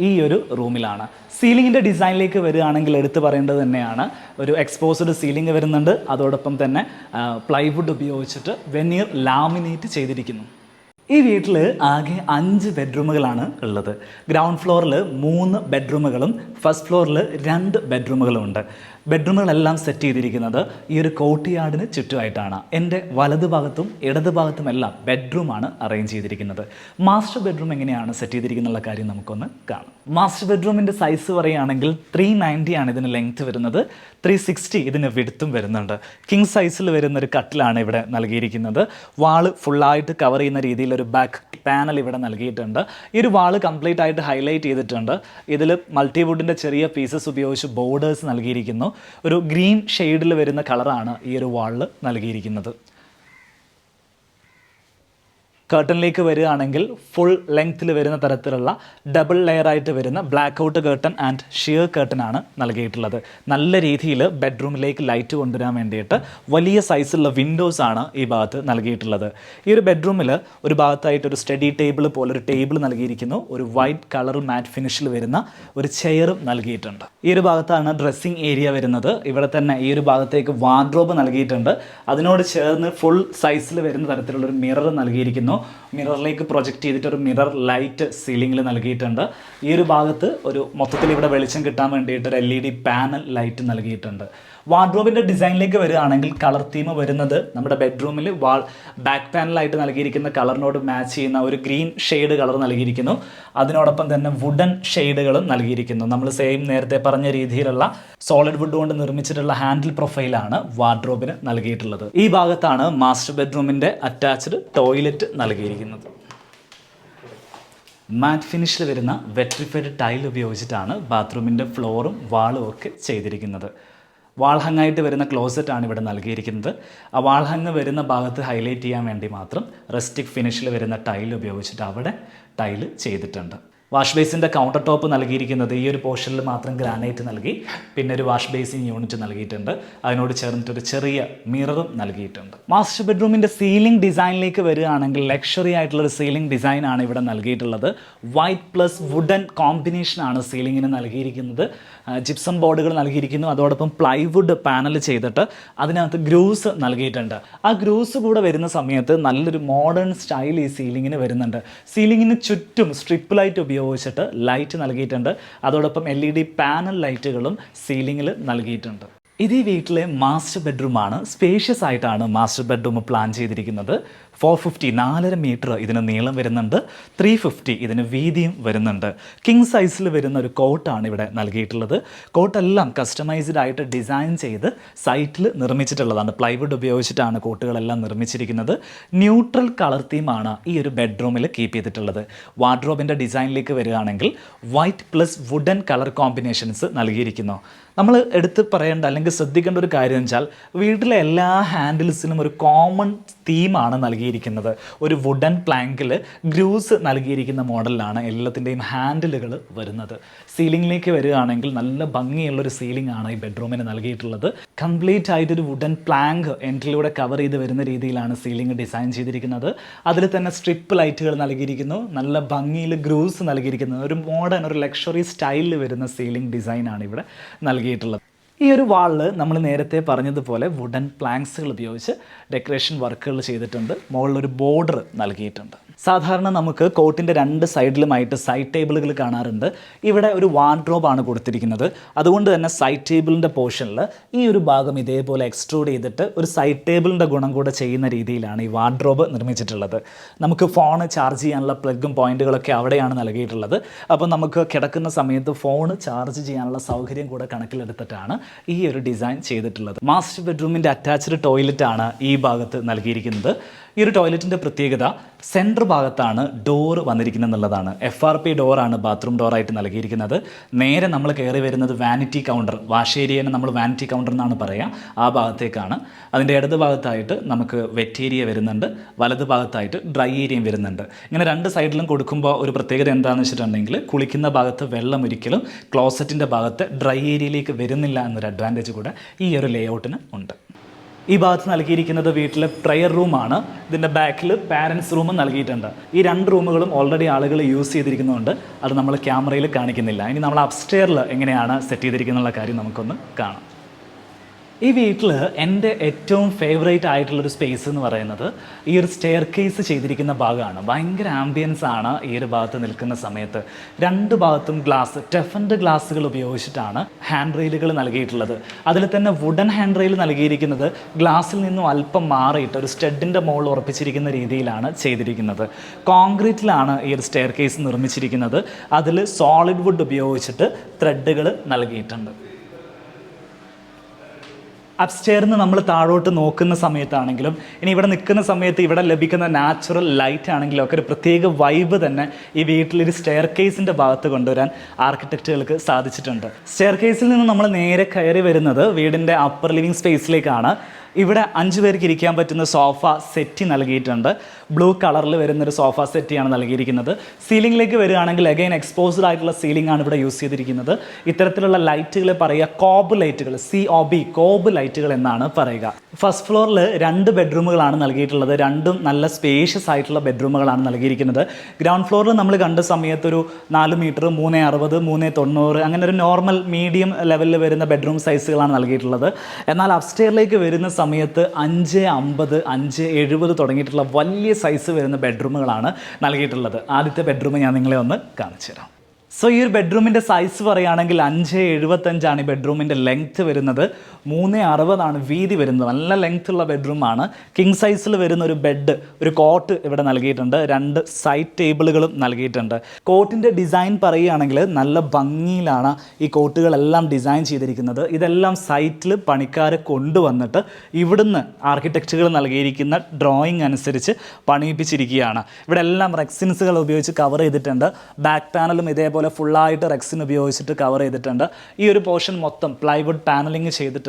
ഈ ഒരു റൂമിലാണ്. സീലിങ്ങിൻ്റെ ഡിസൈനിലേക്ക് വരികയാണെങ്കിൽ എടുത്തു പറയേണ്ടത് തന്നെയാണ്, ഒരു എക്സ്പോസ്ഡ് സീലിംഗ് വരുന്നുണ്ട്. അതോടൊപ്പം തന്നെ പ്ലൈവുഡ് ഉപയോഗിച്ചിട്ട് വെനീർ ലാമിനേറ്റ് ചെയ്തിരിക്കുന്നു. ഈ വീട്ടിൽ ആകെ 5 ബെഡ്റൂമുകളാണ് ഉള്ളത്. ഗ്രൗണ്ട് ഫ്ലോറിൽ 3 ബെഡ്റൂമുകളും ഫസ്റ്റ് ഫ്ലോറിൽ 2 ബെഡ്റൂമുകളും ഉണ്ട്. ബെഡ്റൂമുകളെല്ലാം സെറ്റ് ചെയ്തിരിക്കുന്നത് ഈ ഒരു കോർട്ട്യാർഡിന് ചുറ്റുമായിട്ടാണ്. എൻ്റെ വലതുഭാഗത്തും ഇടതുഭാഗത്തുമെല്ലാം ബെഡ്റൂമാണ് അറേഞ്ച് ചെയ്തിരിക്കുന്നത്. മാസ്റ്റർ ബെഡ്റൂം എങ്ങനെയാണ് സെറ്റ് ചെയ്തിരിക്കുന്നുള്ള കാര്യം നമുക്കൊന്ന് കാണാം. മാസ്റ്റർ ബെഡ്റൂമിൻ്റെ സൈസ് പറയുകയാണെങ്കിൽ 390 ആണ് ഇതിന് ലെങ്ത് വരുന്നത്, 360 ഇതിന് വിഡ്ത്തും വരുന്നുണ്ട്. കിങ് സൈസിൽ വരുന്നൊരു കട്ടിലാണ് ഇവിടെ നൽകിയിരിക്കുന്നത്. വാള് ഫുള്ളായിട്ട് കവർ ചെയ്യുന്ന രീതിയിൽ ഒരു ബാക്ക് പാനൽ ഇവിടെ നൽകിയിട്ടുണ്ട്. ഈ ഒരു വാള് കംപ്ലീറ്റ് ആയിട്ട് ഹൈലൈറ്റ് ചെയ്തിട്ടുണ്ട്. ഇതിൽ മൾട്ടിവുഡിൻ്റെ ചെറിയ പീസസ് ഉപയോഗിച്ച് ബോർഡേഴ്സ് നൽകിയിരിക്കുന്നു. ഒരു ഗ്രീൻ ഷെയ്ഡിൽ വരുന്ന കളറാണ് ഈ ഒരു വാളിൽ നൽകിയിരിക്കുന്നത്. കേർട്ടനിലേക്ക് വരികയാണെങ്കിൽ ഫുൾ ലെങ്ത്തിൽ വരുന്ന തരത്തിലുള്ള ഡബിൾ ലെയറായിട്ട് വരുന്ന blackout curtain and sheer കേർട്ടനാണ് നൽകിയിട്ടുള്ളത്. നല്ല രീതിയിൽ ബെഡ്റൂമിലേക്ക് ലൈറ്റ് കൊണ്ടുവരാൻ വേണ്ടിയിട്ട് വലിയ സൈസുള്ള വിൻഡോസ് ആണ് ഈ ഭാഗത്ത് നൽകിയിട്ടുള്ളത്. ഈ ഒരു ബെഡ്റൂമിൽ ഒരു ഭാഗത്തായിട്ട് ഒരു സ്റ്റഡി ടേബിൾ പോലൊരു ടേബിൾ നൽകിയിരിക്കുന്നു. ഒരു വൈറ്റ് കളർ മാറ്റ് ഫിനിഷിൽ വരുന്ന ഒരു ചെയറും നൽകിയിട്ടുണ്ട്. ഈ ഒരു ഭാഗത്താണ് ഡ്രസ്സിംഗ് ഏരിയ വരുന്നത്. ഇവിടെ തന്നെ ഈ ഒരു ഭാഗത്തേക്ക് വാർഡ്രോബ് നൽകിയിട്ടുണ്ട്. അതിനോട് ചേർന്ന് ഫുൾ സൈസിൽ വരുന്ന തരത്തിലുള്ളൊരു മിറർ നൽകിയിരിക്കുന്നു. മിററിലേക്ക് പ്രൊജക്റ്റ് ചെയ്തിട്ട് ഒരു മിറർ ലൈറ്റ് സീലിംഗിൽ നൽകിയിട്ടുണ്ട്. ഈ ഒരു ഭാഗത്ത് ഒരു മൊത്തത്തിൽ ഇവിടെ വെളിച്ചം കിട്ടാൻ വേണ്ടിയിട്ട് ഒരു LED പാനൽ ലൈറ്റ് നൽകിയിട്ടുണ്ട്. വാർഡ്രോബിൻ്റെ ഡിസൈനിലേക്ക് വരികയാണെങ്കിൽ കളർ തീം വരുന്നത് നമ്മുടെ ബെഡ്റൂമിൽ ബാക്ക് പാനലായിട്ട് നൽകിയിരിക്കുന്ന കളറിനോട് മാച്ച് ചെയ്യുന്ന ഒരു ഗ്രീൻ ഷെയ്ഡ് കളർ നൽകിയിരിക്കുന്നു. അതിനോടൊപ്പം തന്നെ വുഡൻ ഷെയ്ഡുകളും നൽകിയിരിക്കുന്നു. നമ്മൾ സെയിം നേരത്തെ പറഞ്ഞ രീതിയിലുള്ള സോളിഡ് വുഡ് കൊണ്ട് നിർമ്മിച്ചിട്ടുള്ള ഹാൻഡിൽ പ്രൊഫൈലാണ് വാർഡ്രോബിന് നൽകിയിട്ടുള്ളത്. ഈ ഭാഗത്താണ് മാസ്റ്റർ ബെഡ്റൂമിൻ്റെ അറ്റാച്ച്ഡ് ടോയ്ലറ്റ് നൽകിയിരിക്കുന്നത്. മാറ്റ് ഫിനിഷിൽ വരുന്ന വെട്രിഫൈഡ് ടൈൽ ഉപയോഗിച്ചിട്ടാണ് ബാത്റൂമിൻ്റെ ഫ്ലോറും വാളും ഒക്കെ ചെയ്തിരിക്കുന്നത്. വാൾ ഹങ്ങായിട്ട് വരുന്ന ക്ലോസറ്റാണ് ഇവിടെ നൽകിയിരിക്കുന്നത്. ആ വാൾ ഹങ്ങ് വരുന്ന ഭാഗത്ത് ഹൈലൈറ്റ് ചെയ്യാൻ വേണ്ടി മാത്രം റസ്റ്റിക് ഫിനിഷിൽ വരുന്ന ടൈൽ ഉപയോഗിച്ചിട്ട് അവിടെ ടൈൽ ചെയ്തിട്ടുണ്ട്. വാഷ് ബേസിൻ്റെ കൗണ്ടർ ടോപ്പ് നൽകിയിരിക്കുന്നത് ഈ ഒരു പോർഷനിൽ മാത്രം ഗ്രാനൈറ്റ് നൽകി, പിന്നെ ഒരു വാഷ് ബേസിൻ യൂണിറ്റ് നൽകിയിട്ടുണ്ട്. അതിനോട് ചേർന്നിട്ടൊരു ചെറിയ മിററും നൽകിയിട്ടുണ്ട്. മാസ്റ്റർ ബെഡ്റൂമിൻ്റെ സീലിംഗ് ഡിസൈനിലേക്ക് വരികയാണെങ്കിൽ ലക്ഷറി ആയിട്ടുള്ളൊരു സീലിംഗ് ഡിസൈനാണ് ഇവിടെ നൽകിയിട്ടുള്ളത്. വൈറ്റ് പ്ലസ് വുഡൻ കോമ്പിനേഷനാണ് സീലിങ്ങിന് നൽകിയിരിക്കുന്നത്. ജിപ്സം ബോർഡുകൾ നൽകിയിരിക്കുന്നു. അതോടൊപ്പം പ്ലൈവുഡ് പാനൽ ചെയ്തിട്ട് അതിനകത്ത് ഗ്രൂസ് നൽകിയിട്ടുണ്ട്. ആ ഗ്രൂസ് കൂടെ വരുന്ന സമയത്ത് നല്ലൊരു മോഡേൺ സ്റ്റൈൽ ഈ സീലിങ്ങിന് വരുന്നുണ്ട്. സീലിങ്ങിന് ചുറ്റും സ്ട്രിപ്പ് ലൈറ്റ് ഉപയോഗിച്ചിട്ട് ലൈറ്റ് നൽകിയിട്ടുണ്ട്. അതോടൊപ്പം LED പാനൽ ലൈറ്റുകളും സീലിങ്ങിൽ നൽകിയിട്ടുണ്ട്. ഇത് ഈ വീട്ടിലെ മാസ്റ്റർ ബെഡ്റൂമാണ്. സ്പേഷ്യസ് ആയിട്ടാണ് മാസ്റ്റർ ബെഡ്റൂം പ്ലാൻ ചെയ്തിരിക്കുന്നത്. 450 4.5 മീറ്റർ ഇതിന് നീളം വരുന്നുണ്ട്. 350 ഇതിന് വീതിയും വരുന്നുണ്ട്. കിങ് സൈസിൽ വരുന്ന ഒരു കോട്ടാണ് ഇവിടെ നൽകിയിട്ടുള്ളത്. കോട്ടെല്ലാം കസ്റ്റമൈസ്ഡ് ആയിട്ട് ഡിസൈൻ ചെയ്ത് സൈറ്റിൽ നിർമ്മിച്ചിട്ടുള്ളതാണ്. പ്ലൈവുഡ് ഉപയോഗിച്ചിട്ടാണ് കോട്ടുകളെല്ലാം നിർമ്മിച്ചിരിക്കുന്നത്. ന്യൂട്രൽ കളർ തീമാണ് ഈ ഒരു ബെഡ്റൂമിൽ കീപ്പ് ചെയ്തിട്ടുള്ളത്. വാർഡ്രോബിൻ്റെ ഡിസൈനിലേക്ക് വരികയാണെങ്കിൽ white plus wooden colour combinations നൽകിയിരിക്കുന്നു. നമ്മൾ എടുത്ത് പറയേണ്ട അല്ലെങ്കിൽ ശ്രദ്ധിക്കേണ്ട ഒരു കാര്യം വെച്ചാൽ വീട്ടിലെ എല്ലാ ഹാൻഡിൽസിനും ഒരു കോമൺ തീമാണ് നൽകിയിരിക്കുന്നത്. ഒരു വുഡൻ പ്ലാങ്കിൽ ഗ്രൂസ് നൽകിയിരിക്കുന്ന മോഡലിലാണ് എല്ലാത്തിൻ്റെയും ഹാൻഡിലുകൾ വരുന്നത്. സീലിംഗിലേക്ക് വരികയാണെങ്കിൽ നല്ല ഭംഗിയുള്ളൊരു സീലിംഗ് ആണ് ഈ ബെഡ്റൂമിന് നൽകിയിട്ടുള്ളത്. കംപ്ലീറ്റ് ആയിട്ടൊരു വുഡൻ പ്ലാങ്ക് എൻട്രിലൂടെ കവർ ചെയ്ത് വരുന്ന രീതിയിലാണ് സീലിംഗ് ഡിസൈൻ ചെയ്തിരിക്കുന്നത്. അതിൽ തന്നെ സ്ട്രിപ്പ് ലൈറ്റുകൾ നൽകിയിരിക്കുന്നു. നല്ല ഭംഗിയിൽ ഗ്രൂസ് നൽകിയിരിക്കുന്നത്. ഒരു മോഡേൺ ഒരു ലക്ഷറി സ്റ്റൈലിൽ വരുന്ന സീലിംഗ് ഡിസൈനാണ് ഇവിടെ നൽകിയിട്ടുള്ളത്. ഈ ഒരു വാളിൽ നമ്മൾ നേരത്തെ പറഞ്ഞതുപോലെ വുഡൻ പ്ലാങ്ക്സുകൾ ഉപയോഗിച്ച് ഡെക്കറേഷൻ വർക്കുകൾ ചെയ്തിട്ടുണ്ട്. മുകളിലൊരു ബോർഡർ നൽകിയിട്ടുണ്ട്. സാധാരണ നമുക്ക് കോട്ടിൻ്റെ 2 സൈഡിലുമായിട്ട് സൈഡ് ടേബിളുകൾ കാണാറുണ്ട്. ഇവിടെ ഒരു വാർഡ്രോബാണ് കൊടുത്തിരിക്കുന്നത്. അതുകൊണ്ട് തന്നെ സൈഡ് ടേബിളിൻ്റെ പോർഷനിൽ ഈ ഒരു ഭാഗം ഇതേപോലെ എക്സ്ട്രൂഡ് ചെയ്തിട്ട് ഒരു സൈഡ് ടേബിളിൻ്റെ ഗുണം കൂടെ ചെയ്യുന്ന രീതിയിലാണ് ഈ വാർഡ്രോബ് നിർമ്മിച്ചിട്ടുള്ളത്. നമുക്ക് ഫോൺ ചാർജ് ചെയ്യാനുള്ള പ്ലഗും പോയിന്റുകളൊക്കെ അവിടെയാണ് നൽകിയിട്ടുള്ളത്. അപ്പോൾ നമുക്ക് കിടക്കുന്ന സമയത്ത് ഫോൺ ചാർജ് ചെയ്യാനുള്ള സൗകര്യം കൂടെ കണക്കിലെടുത്തിട്ടാണ് ഈ ഒരു ഡിസൈൻ ചെയ്തിട്ടുള്ളത്. മാസ്റ്റർ ബെഡ്റൂമിൻ്റെ അറ്റാച്ച്ഡ് ടോയ്ലറ്റ് ആണ് ഈ ഭാഗത്ത് നൽകിയിരിക്കുന്നത്. ഈ ഒരു ടോയ്ലറ്റിൻ്റെ പ്രത്യേകത സെൻറ്റർ ഭാഗത്താണ് ഡോറ് വന്നിരിക്കുന്നത് എന്നുള്ളതാണ്. FRP ഡോറാണ് ബാത്റൂം ഡോറായിട്ട് നൽകിയിരിക്കുന്നത്. നേരെ നമ്മൾ കയറി വരുന്നത് വാനിറ്റി കൗണ്ടർ, വാഷ് ഏരിയനെ നമ്മൾ വാനിറ്റി കൗണ്ടർ എന്നാണ് പറയുക, ആ ഭാഗത്തേക്കാണ്. അതിൻ്റെ ഇടത് ഭാഗത്തായിട്ട് നമുക്ക് വെറ്റ് ഏരിയ വരുന്നുണ്ട്, വലത് ഭാഗത്തായിട്ട് ഡ്രൈ ഏരിയയും വരുന്നുണ്ട്. ഇങ്ങനെ രണ്ട് സൈഡിലും കൊടുക്കുമ്പോൾ ഒരു പ്രത്യേകത എന്താണെന്ന് വെച്ചിട്ടുണ്ടെങ്കിൽ കുളിക്കുന്ന ഭാഗത്ത് വെള്ളം ഒരിക്കലും ക്ലോസറ്റിൻ്റെ ഭാഗത്ത് ഡ്രൈ ഏരിയയിലേക്ക് വരുന്നില്ല എന്നൊരു അഡ്വാൻറ്റേജ് കൂടെ ഈ ഒരു ലേഔട്ടിന് ഉണ്ട്. ഈ ഭാഗത്ത് നൽകിയിരിക്കുന്നത് വീട്ടിലെ പ്രയർ റൂമാണ്. ഇതിൻ്റെ ബാക്കിൽ പാരൻസ് റൂമും നൽകിയിട്ടുണ്ട്. ഈ രണ്ട് റൂമുകളും ഓൾറെഡി ആളുകൾ യൂസ് ചെയ്തിരിക്കുന്നതുകൊണ്ട് അത് നമ്മൾ ക്യാമറയിൽ കാണിക്കുന്നില്ല. ഇനി നമ്മൾ അപ്സ്റ്റെയറിൽ എങ്ങനെയാണ് സെറ്റ് ചെയ്തിരിക്കുന്നുള്ള കാര്യം നമുക്കൊന്ന് കാണാം. ഈ വീട്ടിൽ എൻ്റെ ഏറ്റവും ഫേവറേറ്റ് ആയിട്ടുള്ളൊരു സ്പേസ് എന്ന് പറയുന്നത് ഈ ഒരു സ്റ്റെയർ കേസ് ചെയ്തിരിക്കുന്ന ഭാഗമാണ്. ഭയങ്കര ആംബിയൻസ് ആണ് ഈ ഒരു ഭാഗത്ത് നിൽക്കുന്ന സമയത്ത്. രണ്ട് ഭാഗത്തും ഗ്ലാസ്, ടെഫൻഡ് ഗ്ലാസ്സുകൾ ഉപയോഗിച്ചിട്ടാണ് ഹാൻഡ് റെയിലുകൾ നൽകിയിട്ടുള്ളത്. അതിൽ തന്നെ വുഡൻ ഹാൻഡ് റെയിൽ നൽകിയിരിക്കുന്നത് ഗ്ലാസ്സിൽ നിന്നും അല്പം മാറിയിട്ട് ഒരു സ്റ്റഡിൻ്റെ മുകളിൽ ഉറപ്പിച്ചിരിക്കുന്ന രീതിയിലാണ് ചെയ്തിരിക്കുന്നത്. കോൺക്രീറ്റിലാണ് ഈ ഒരു സ്റ്റെയർ കേസ് നിർമ്മിച്ചിരിക്കുന്നത്. അതിൽ സോളിഡ് വുഡ് ഉപയോഗിച്ചിട്ട് ത്രെഡുകൾ നൽകിയിട്ടുണ്ട്. അപ്സ്റ്റെയറിന്ന് നമ്മൾ താഴോട്ട് നോക്കുന്ന സമയത്താണെങ്കിലും ഇനി ഇവിടെ നിൽക്കുന്ന സമയത്ത് ഇവിടെ ലഭിക്കുന്ന നാച്ചുറൽ ലൈറ്റ് ആണെങ്കിലും ഒക്കെ ഒരു പ്രത്യേക വൈബ് തന്നെ ഈ വീട്ടിലൊരു സ്റ്റെയർ കേസിൻ്റെ ഭാഗത്ത് കൊണ്ടുവരാൻ ആർക്കിടെക്റ്റുകൾക്ക് സാധിച്ചിട്ടുണ്ട്. സ്റ്റെയർ കേസിൽ നിന്ന് നമ്മൾ നേരെ കയറി വരുന്നത് വീടിൻ്റെ അപ്പർ ലിവിങ് സ്പേസിലേക്കാണ്. ഇവിടെ 5 പേർക്ക് ഇരിക്കാൻ പറ്റുന്ന സോഫ സെറ്റ് നൽകിയിട്ടുണ്ട്. ബ്ലൂ കളറിൽ വരുന്നൊരു സോഫ സെറ്റിയാണ് നൽകിയിരിക്കുന്നത്. സീലിംഗിലേക്ക് വരികയാണെങ്കിൽ അഗൈൻ എക്സ്പോസ്ഡ് ആയിട്ടുള്ള സീലിംഗ് ആണ് ഇവിടെ യൂസ് ചെയ്തിരിക്കുന്നത്. ഇത്തരത്തിലുള്ള ലൈറ്റുകളെ പറയുക കോബ് ലൈറ്റുകൾ, COB, കോബ് ലൈറ്റുകൾ എന്നാണ് പറയുക. ഫസ്റ്റ് ഫ്ലോറിൽ 2 ബെഡ്റൂമുകളാണ് നൽകിയിട്ടുള്ളത്. രണ്ടും നല്ല സ്പേഷ്യസ് ആയിട്ടുള്ള ബെഡ്റൂമുകളാണ് നൽകിയിരിക്കുന്നത്. ഗ്രൗണ്ട് ഫ്ലോറിൽ നമ്മൾ കണ്ട സമയത്ത് ഒരു 4 മീറ്റർ, 360, 390 അങ്ങനെ ഒരു നോർമൽ മീഡിയം ലെവലിൽ വരുന്ന ബെഡ്റൂം സൈസുകളാണ് നൽകിയിട്ടുള്ളത്. എന്നാൽ അപ്സ്റ്റെയറിലേക്ക് വരുന്ന സമയത്ത് 550, 570 തുടങ്ങിയിട്ടുള്ള വലിയ സൈസ് വരുന്ന ബെഡ്റൂമുകളാണ് നൽകിയിട്ടുള്ളത്. ആദ്യത്തെ ബെഡ്റൂം ഞാൻ നിങ്ങളെ ഒന്ന് കാണിച്ചു തരാം. സോ ഈ ഒരു ബെഡ്റൂമിൻ്റെ സൈസ് പറയുകയാണെങ്കിൽ 575 ഈ ബെഡ്റൂമിൻ്റെ ലെങ്ത്ത് വരുന്നത്. 360 വീതി വരുന്നത്. നല്ല ലെങ്ത്ത് ഉള്ള ബെഡ്റൂമാണ്. കിങ് സൈസിൽ വരുന്ന ഒരു ബെഡ്, ഒരു കോട്ട് ഇവിടെ നൽകിയിട്ടുണ്ട്. 2 സൈഡ് ടേബിളുകളും നൽകിയിട്ടുണ്ട്. കോട്ടിൻ്റെ ഡിസൈൻ പറയുകയാണെങ്കിൽ നല്ല ഭംഗിയിലാണ് ഈ കോട്ടുകളെല്ലാം ഡിസൈൻ ചെയ്തിരിക്കുന്നത്. ഇതെല്ലാം സൈറ്റിൽ പണിക്കാരെ കൊണ്ടുവന്നിട്ട് ഇവിടുന്ന് ആർക്കിടെക്റ്റുകൾ നൽകിയിരിക്കുന്ന ഡ്രോയിങ് അനുസരിച്ച് പണിയിപ്പിച്ചിരിക്കുകയാണ്. ഇവിടെ എല്ലാം റെക്സിൻസുകൾ ഉപയോഗിച്ച് കവർ ചെയ്തിട്ടുണ്ട്. ബാക്ക് പാനലും ഇതേപോലെ ഫുള്ളായിട്ട് റെക്സിൻ ഉപയോഗിച്ചിട്ട് കവർ ചെയ്തിട്ടുണ്ട്. ഈ ഒരു പോർഷൻ മൊത്തം പ്ലൈവുഡ് പാനലിങ് ചെയ്തിട്ടുണ്ട്.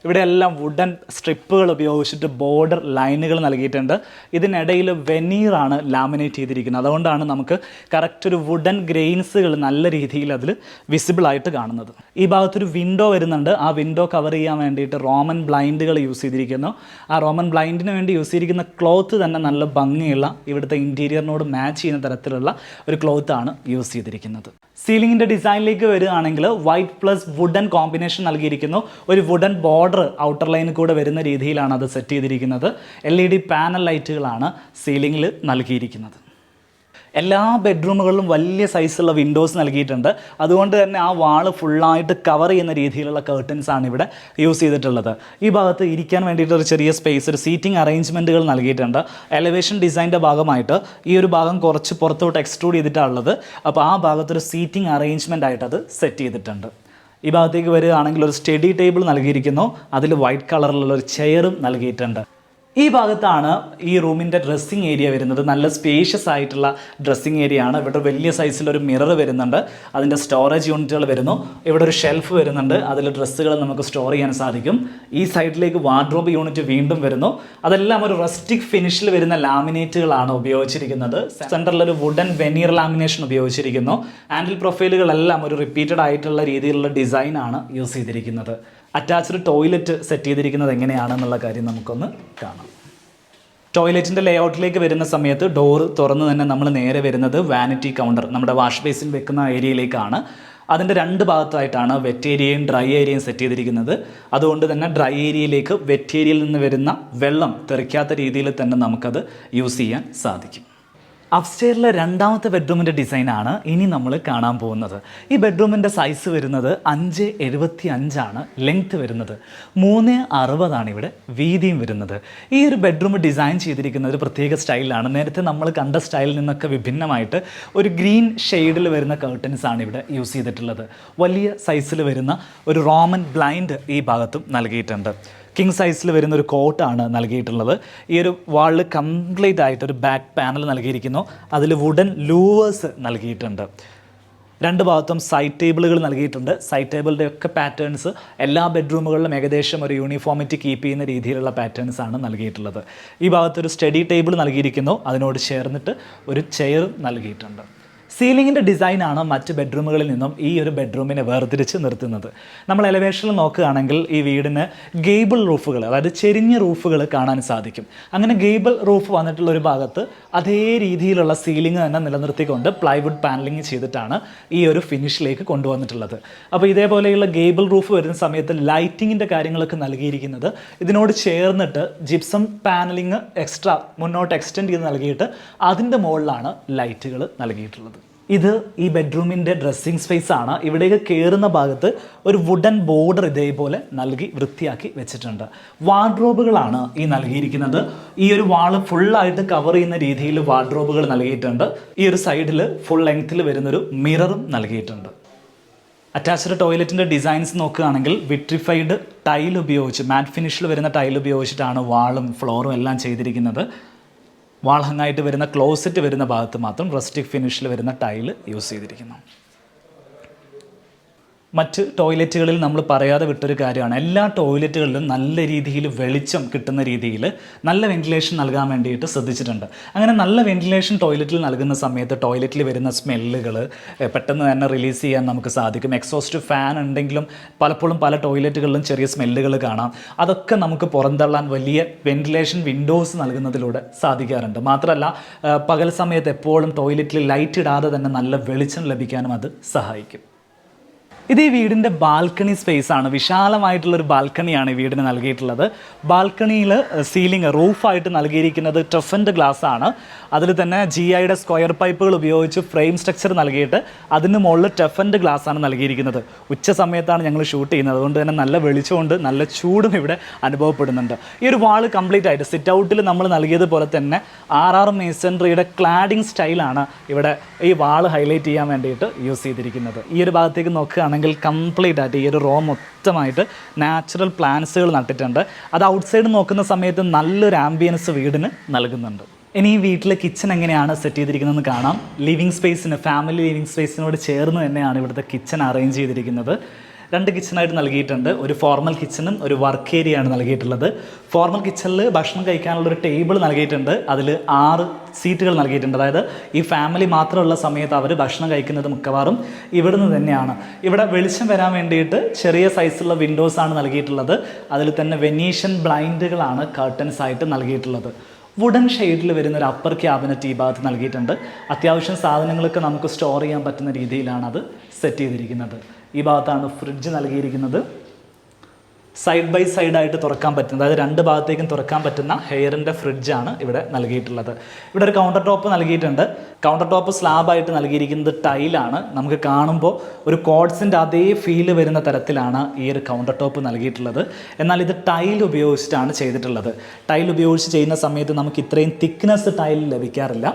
ഇവിടെ എല്ലാം വുഡൻ സ്ട്രിപ്പുകൾ ഉപയോഗിച്ചിട്ട് ബോർഡർ ലൈനുകൾ നൽകിയിട്ടുണ്ട്. ഇതിനിടയിൽ വെനീറാണ് ലാമിനേറ്റ് ചെയ്തിരിക്കുന്നത്. അതുകൊണ്ടാണ് നമുക്ക് കറക്റ്റ് ഒരു വുഡൻ ഗ്രെയിൻസുകൾ നല്ല രീതിയിൽ അതിൽ വിസിബിൾ ആയിട്ട് കാണുന്നത്. ഈ ഭാഗത്തൊരു വിൻഡോ വരുന്നുണ്ട്. ആ വിൻഡോ കവർ ചെയ്യാൻ വേണ്ടിയിട്ട് റോമൻ ബ്ലൈൻഡുകൾ യൂസ് ചെയ്തിരിക്കുന്നു. ആ റോമൻ ബ്ലൈൻഡിന് വേണ്ടി യൂസ് ചെയ്തിരിക്കുന്ന ക്ലോത്ത് തന്നെ നല്ല ഭംഗിയുള്ള ഇവിടുത്തെ ഇൻറ്റീരിയറിനോട് മാച്ച് ചെയ്യുന്ന തരത്തിലുള്ള ഒരു ക്ലോത്താണ് യൂസ് ചെയ്തിരിക്കുന്നത്. സീലിംഗിൻ്റെ ഡിസൈനിലേക്ക് വരികയാണെങ്കിൽ വൈറ്റ് പ്ലസ് വുഡൻ കോമ്പിനേഷൻ നൽകിയിരിക്കുന്നു. ഒരു വുഡൻ ബോർഡർ ഔട്ടർ ലൈനിൽ കൂടെ വരുന്ന രീതിയിലാണ് അത് സെറ്റ് ചെയ്തിരിക്കുന്നത്. LED പാനൽ ലൈറ്റുകളാണ് സീലിംഗിൽ നൽകിയിരിക്കുന്നത്. എല്ലാ ബെഡ്റൂമുകളിലും വലിയ സൈസുള്ള വിൻഡോസ് നൽകിയിട്ടുണ്ട്. അതുകൊണ്ട് തന്നെ ആ വാള് ഫുള്ളായിട്ട് കവർ ചെയ്യുന്ന രീതിയിലുള്ള കർട്ടൻസ് ആണ് ഇവിടെ യൂസ് ചെയ്തിട്ടുള്ളത്. ഈ ഭാഗത്ത് ഇരിക്കാൻ വേണ്ടിയിട്ട് ഒരു ചെറിയ സ്പേസ്, ഒരു സീറ്റിംഗ് അറേഞ്ച്മെൻറ്റുകൾ നൽകിയിട്ടുണ്ട്. എലവേഷൻ ഡിസൈൻ്റെ ഭാഗമായിട്ട് ഈ ഒരു ഭാഗം കുറച്ച് പുറത്തോട്ട് എക്സ്ട്രൂഡ് ചെയ്തിട്ടുള്ളത്. അപ്പോൾ ആ ഭാഗത്തൊരു സീറ്റിംഗ് അറേഞ്ച്മെൻ്റ് ആയിട്ട് അത് സെറ്റ് ചെയ്തിട്ടുണ്ട്. ഈ ഭാഗത്തേക്ക് വരികയാണെങ്കിൽ ഒരു സ്റ്റഡി ടേബിൾ നൽകിയിരിക്കുന്നു. അതിൽ വൈറ്റ് കളറിലുള്ള ഒരു ചെയറും നൽകിയിട്ടുണ്ട്. ഈ ഭാഗത്താണ് ഈ റൂമിൻ്റെ ഡ്രസ്സിങ് ഏരിയ വരുന്നത്. നല്ല സ്പേഷ്യസ് ആയിട്ടുള്ള ഡ്രസ്സിങ് ഏരിയ ആണ്. ഇവിടെ വലിയ സൈസിലൊരു മിറർ വരുന്നുണ്ട്. അതിൻ്റെ സ്റ്റോറേജ് യൂണിറ്റുകൾ വരുന്നു. ഇവിടെ ഒരു ഷെൽഫ് വരുന്നുണ്ട്. അതിൽ ഡ്രസ്സുകൾ നമുക്ക് സ്റ്റോർ ചെയ്യാൻ സാധിക്കും. ഈ സൈഡിലേക്ക് വാർഡ്രോബ് യൂണിറ്റ് വീണ്ടും വരുന്നു. അതെല്ലാം ഒരു റസ്റ്റിക് ഫിനിഷിൽ വരുന്ന ലാമിനേറ്റുകളാണ് ഉപയോഗിച്ചിരിക്കുന്നത്. സെൻറ്ററിലൊരു വുഡൻ വെനീർ ലാമിനേഷൻ ഉപയോഗിച്ചിരിക്കുന്നു. ഹാൻഡിൽ പ്രൊഫൈലുകളെല്ലാം ഒരു റിപ്പീറ്റഡ് ആയിട്ടുള്ള രീതിയിലുള്ള ഡിസൈനാണ് യൂസ് ചെയ്തിരിക്കുന്നത്. അറ്റാച്ച്ഡ് ടോയ്ലറ്റ് സെറ്റ് ചെയ്തിരിക്കുന്നത് എങ്ങനെയാണെന്നുള്ള കാര്യം നമുക്കൊന്ന് കാണാം. ടോയ്ലറ്റിൻ്റെ ലേഔട്ടിലേക്ക് വരുന്ന സമയത്ത് ഡോറ് തുറന്ന് തന്നെ നമ്മൾ നേരെ വരുന്നത് വാനിറ്റി കൗണ്ടർ, നമ്മുടെ വാഷ് ബേസിൻ വെക്കുന്ന ഏരിയയിലേക്കാണ്. അതിൻ്റെ 2 ഭാഗത്തായിട്ടാണ് വെറ്റ് ഏരിയയും ഡ്രൈ ഏരിയയും സെറ്റ് ചെയ്തിരിക്കുന്നത്. അതുകൊണ്ട് തന്നെ ഡ്രൈ ഏരിയയിലേക്ക് വെറ്റ് ഏരിയയിൽ നിന്ന് വരുന്ന വെള്ളം തെറിക്കാത്ത രീതിയിൽ തന്നെ നമുക്കത് യൂസ് ചെയ്യാൻ സാധിക്കും. അപ്സ്റ്റെയറിലെ 2ാമത്തെ ബെഡ്റൂമിൻ്റെ ഡിസൈനാണ് ഇനി നമ്മൾ കാണാൻ പോകുന്നത്. ഈ ബെഡ്റൂമിൻ്റെ സൈസ് വരുന്നത് 575 ലെങ്ത്ത് വരുന്നത്. 360 ഇവിടെ വീതിയും വരുന്നത്. ഈ ഒരു ബെഡ്റൂം ഡിസൈൻ ചെയ്തിരിക്കുന്ന ഒരു പ്രത്യേക സ്റ്റൈലിലാണ്. നേരത്തെ നമ്മൾ കണ്ട സ്റ്റൈലിൽ നിന്നൊക്കെ വിഭിന്നമായിട്ട് ഒരു ഗ്രീൻ ഷെയ്ഡിൽ വരുന്ന കർട്ടൻസാണ് ഇവിടെ യൂസ് ചെയ്തിട്ടുള്ളത്. വലിയ സൈസിൽ വരുന്ന ഒരു റോമൻ ബ്ലൈൻഡ് ഈ ഭാഗത്തും നൽകിയിട്ടുണ്ട്. കിങ് സൈസിൽ വരുന്ന ഒരു കോട്ടാണ് നൽകിയിട്ടുള്ളത്. ഈ ഒരു വാളിൽ കംപ്ലീറ്റ് ആയിട്ട് ഒരു ബാക്ക് പാനൽ നൽകിയിരിക്കുന്നു. അതിൽ വുഡൻ ലൂവേഴ്സ് നൽകിയിട്ടുണ്ട്. രണ്ട് ഭാഗത്തും സൈഡ് ടേബിളുകൾ നൽകിയിട്ടുണ്ട്. സൈഡ് ടേബിളിൻ്റെ ഒക്കെ പാറ്റേൺസ് എല്ലാ ബെഡ്റൂമുകളിലും ഏകദേശം ഒരു യൂണിഫോമിറ്റി കീപ്പ് ചെയ്യുന്ന രീതിയിലുള്ള പാറ്റേൺസ് ആണ് നൽകിയിട്ടുള്ളത്. ഈ ഭാഗത്തൊരു സ്റ്റഡി ടേബിൾ നൽകിയിരിക്കുന്നു. അതിനോട് ചേർന്നിട്ട് ഒരു ചെയറും നൽകിയിട്ടുണ്ട്. സീലിങ്ങിൻ്റെ ഡിസൈനാണ് മറ്റ് ബെഡ്റൂമുകളിൽ നിന്നും ഈ ഒരു ബെഡ്റൂമിനെ വേർതിരിച്ച് നിർത്തുന്നത്. നമ്മൾ എലവേഷനിൽ നോക്കുകയാണെങ്കിൽ ഈ വീടിന് ഗേബിൾ റൂഫുകൾ, അതായത് ചെരിഞ്ഞ റൂഫുകൾ കാണാൻ സാധിക്കും. അങ്ങനെ ഗേബിൾ റൂഫ് വന്നിട്ടുള്ള ഒരു ഭാഗത്ത് അതേ രീതിയിലുള്ള സീലിംഗ് തന്നെ നിലനിർത്തിക്കൊണ്ട് പ്ലൈവുഡ് പാനലിംഗ് ചെയ്തിട്ടാണ് ഈ ഒരു ഫിനിഷിലേക്ക് കൊണ്ടുവന്നിട്ടുള്ളത്. അപ്പോൾ ഇതേപോലെയുള്ള ഗേബിൾ റൂഫ് വരുന്ന സമയത്ത് ലൈറ്റിങ്ങിൻ്റെ കാര്യങ്ങളൊക്കെ നൽകിയിരിക്കുന്നത് ഇതിനോട് ചേർന്നിട്ട് ജിപ്സം പാനലിംഗ് എക്സ്ട്രാ മുന്നോട്ട് എക്സ്റ്റെൻഡ് ചെയ്ത് നൽകിയിട്ട് അതിൻ്റെ മുകളിലാണ് ലൈറ്റുകൾ നൽകിയിട്ടുള്ളത്. ഇത് ഈ ബെഡ്റൂമിൻ്റെ ഡ്രസ്സിങ് സ്പേസ് ആണ്. ഇവിടേക്ക് കയറുന്ന ഭാഗത്ത് ഒരു വുഡൻ ബോർഡർ ഇതേപോലെ നൽകി വൃത്തിയാക്കി വെച്ചിട്ടുണ്ട്. വാർഡ്രോബുകളാണ് ഈ നൽകിയിരിക്കുന്നത്. ഈ ഒരു വാള് ഫുള്ളായിട്ട് കവർ ചെയ്യുന്ന രീതിയിൽ വാർഡ്രോബുകൾ നൽകിയിട്ടുണ്ട്. ഈ ഒരു സൈഡിൽ ഫുൾ ലെങ്ത്തിൽ വരുന്നൊരു മിററും നൽകിയിട്ടുണ്ട്. അറ്റാച്ച്ഡ് ടോയ്ലറ്റിൻ്റെ ഡിസൈൻസ് നോക്കുകയാണെങ്കിൽ വിട്രിഫൈഡ് ടൈൽ ഉപയോഗിച്ച് മാറ്റ് ഫിനിഷിൽ വരുന്ന ടൈൽ ഉപയോഗിച്ചിട്ടാണ് വാളും ഫ്ലോറും എല്ലാം ചെയ്തിരിക്കുന്നത്. വാൾ ഹങ്ങായിട്ട് വരുന്ന ക്ലോസറ്റ് വരുന്ന ഭാഗത്ത് മാത്രം റസ്റ്റിക് ഫിനിഷിൽ വരുന്ന ടൈൽ യൂസ് ചെയ്തിരിക്കുന്നു. മറ്റ് ടോയ്ലറ്റുകളിൽ നമ്മൾ പറയാതെ വിട്ടൊരു കാര്യമാണ്, എല്ലാ ടോയ്ലറ്റുകളിലും നല്ല രീതിയിൽ വെളിച്ചം കിട്ടുന്ന രീതിയിൽ നല്ല വെന്റിലേഷൻ നൽകാൻ വേണ്ടിയിട്ട് ശ്രദ്ധിച്ചിട്ടുണ്ട്. അങ്ങനെ നല്ല വെന്റിലേഷൻ ടോയ്ലറ്റിൽ നൽകുന്ന സമയത്ത് ടോയ്ലറ്റിൽ വരുന്ന സ്മെല്ലുകൾ പെട്ടെന്ന് തന്നെ റിലീസ് ചെയ്യാൻ നമുക്ക് സാധിക്കും. എക്സോസ്റ്റ് ഫാൻ ഉണ്ടെങ്കിലും പലപ്പോഴും പല ടോയ്ലറ്റുകളിലും ചെറിയ സ്മെല്ലുകൾ കാണാം. അതൊക്കെ നമുക്ക് പുറന്തള്ളാൻ വലിയ വെന്റിലേഷൻ വിൻഡോസ് നൽകുന്നതിലൂടെ സാധിക്കാറുണ്ട്. മാത്രമല്ല പകൽ സമയത്ത് എപ്പോഴും ടോയ്ലറ്റിൽ ലൈറ്റ് ഇടാതെ തന്നെ നല്ല വെളിച്ചം ലഭിക്കാനും അത് സഹായിക്കും. ഇത് ഈ വീടിൻ്റെ ബാൽക്കണി സ്പേസ് ആണ്. വിശാലമായിട്ടുള്ളൊരു ബാൽക്കണിയാണ് ഈ വീടിന് നൽകിയിട്ടുള്ളത്. ബാൽക്കണിയിൽ സീലിംഗ് റൂഫായിട്ട് നൽകിയിരിക്കുന്നത് ടഫൻഡ് ഗ്ലാസ് ആണ്. അതിൽ തന്നെ GIയുടെ സ്ക്വയർ പൈപ്പുകൾ ഉപയോഗിച്ച് ഫ്രെയിം സ്ട്രക്ചർ നൽകിയിട്ട് അതിന് മുകളിൽ ടഫൻഡ് ഗ്ലാസ് ആണ് നൽകിയിരിക്കുന്നത്. ഉച്ച സമയത്താണ് ഞങ്ങൾ ഷൂട്ട് ചെയ്യുന്നത്, അതുകൊണ്ട് തന്നെ നല്ല വെളിച്ചമുണ്ട്, നല്ല ചൂടും ഇവിടെ അനുഭവപ്പെടുന്നുണ്ട്. ഈ ഒരു വാള് കംപ്ലീറ്റ് ആയിട്ട് സിറ്റ് ഔട്ടിൽ നമ്മൾ നൽകിയതുപോലെ തന്നെ RR മേസൺറിയുടെ ക്ലാഡിംഗ് സ്റ്റൈലാണ് ഇവിടെ ഈ വാള് ഹൈലൈറ്റ് ചെയ്യാൻ വേണ്ടിയിട്ട് യൂസ് ചെയ്തിരിക്കുന്നത്. ഈ ഒരു ഭാഗത്തേക്ക് നോക്കുകയാണെങ്കിൽ കംപ്ലീറ്റ് ആയിട്ട് ഈ ഒരു റോ മൊത്തമായിട്ട് നാച്ചുറൽ പ്ലാന്റ്സുകൾ നട്ടിട്ടുണ്ട്. അത് ഔട്ട്സൈഡ് നോക്കുന്ന സമയത്ത് നല്ലൊരു ആംബിയൻസ് വീടിന് നൽകുന്നുണ്ട്. ഇനി ഈ വീട്ടിലെ കിച്ചൺ എങ്ങനെയാണ് സെറ്റ് ചെയ്തിരിക്കുന്നതെന്ന് കാണാം. ലിവിങ് സ്പേസിന്, ഫാമിലി ലിവിങ് സ്പേസിനോട് ചേർന്ന് തന്നെയാണ് ഇവിടുത്തെ കിച്ചൺ അറേഞ്ച് ചെയ്തിരിക്കുന്നത്. 2 കിച്ചണായിട്ട് നൽകിയിട്ടുണ്ട്. ഒരു ഫോർമൽ കിച്ചണും ഒരു വർക്ക് ഏരിയയാണ് നൽകിയിട്ടുള്ളത്. ഫോർമൽ കിച്ചണിൽ ഭക്ഷണം കഴിക്കാനുള്ളൊരു ടേബിൾ നൽകിയിട്ടുണ്ട്. അതിൽ 6 സീറ്റുകൾ നൽകിയിട്ടുണ്ട്. അതായത് ഈ ഫാമിലി മാത്രമുള്ള സമയത്ത് അവർ ഭക്ഷണം കഴിക്കുന്നത് മിക്കവാറും ഇവിടുന്ന് തന്നെയാണ്. ഇവിടെ വെളിച്ചം വരാൻ വേണ്ടിയിട്ട് ചെറിയ സൈസുള്ള വിൻഡോസാണ് നൽകിയിട്ടുള്ളത്. അതിൽ തന്നെ വെനീഷ്യൻ ബ്ലൈൻഡുകളാണ് കർട്ടൻസ് ആയിട്ട് നൽകിയിട്ടുള്ളത്. വുഡൻ ഷെയ്ഡിൽ വരുന്ന ഒരു അപ്പർ ക്യാബിനറ്റ് ഈ ഭാഗത്ത് നൽകിയിട്ടുണ്ട്. അത്യാവശ്യം സാധനങ്ങളൊക്കെ നമുക്ക് സ്റ്റോർ ചെയ്യാൻ പറ്റുന്ന രീതിയിലാണ് അത് സെറ്റ് ചെയ്തിരിക്കുന്നത്. ഈ ഭാഗത്താണ് ഫ്രിഡ്ജ് നൽകിയിരിക്കുന്നത്. സൈഡ് ബൈ സൈഡായിട്ട് തുറക്കാൻ പറ്റുന്ന, അതായത് 2 ഭാഗത്തേക്കും തുറക്കാൻ പറ്റുന്ന ഹെയറിൻ്റെ ഫ്രിഡ്ജാണ് ഇവിടെ നൽകിയിട്ടുള്ളത്. ഇവിടെ ഒരു കൗണ്ടർ ടോപ്പ് നൽകിയിട്ടുണ്ട്. കൗണ്ടർ ടോപ്പ് സ്ലാബായിട്ട് നൽകിയിരിക്കുന്നത് ടൈലാണ്. നമുക്ക് കാണുമ്പോൾ ഒരു കോഡ്സിൻ്റെ അതേ ഫീല് വരുന്ന തരത്തിലാണ് ഈ ഒരു കൗണ്ടർ ടോപ്പ് നൽകിയിട്ടുള്ളത്. എന്നാൽ ഇത് ടൈൽ ഉപയോഗിച്ചിട്ടാണ് ചെയ്തിട്ടുള്ളത്. ടൈൽ ഉപയോഗിച്ച് ചെയ്യുന്ന സമയത്ത് നമുക്ക് ഇത്രയും തിക്നെസ് ടൈൽ ലഭിക്കാറില്ല.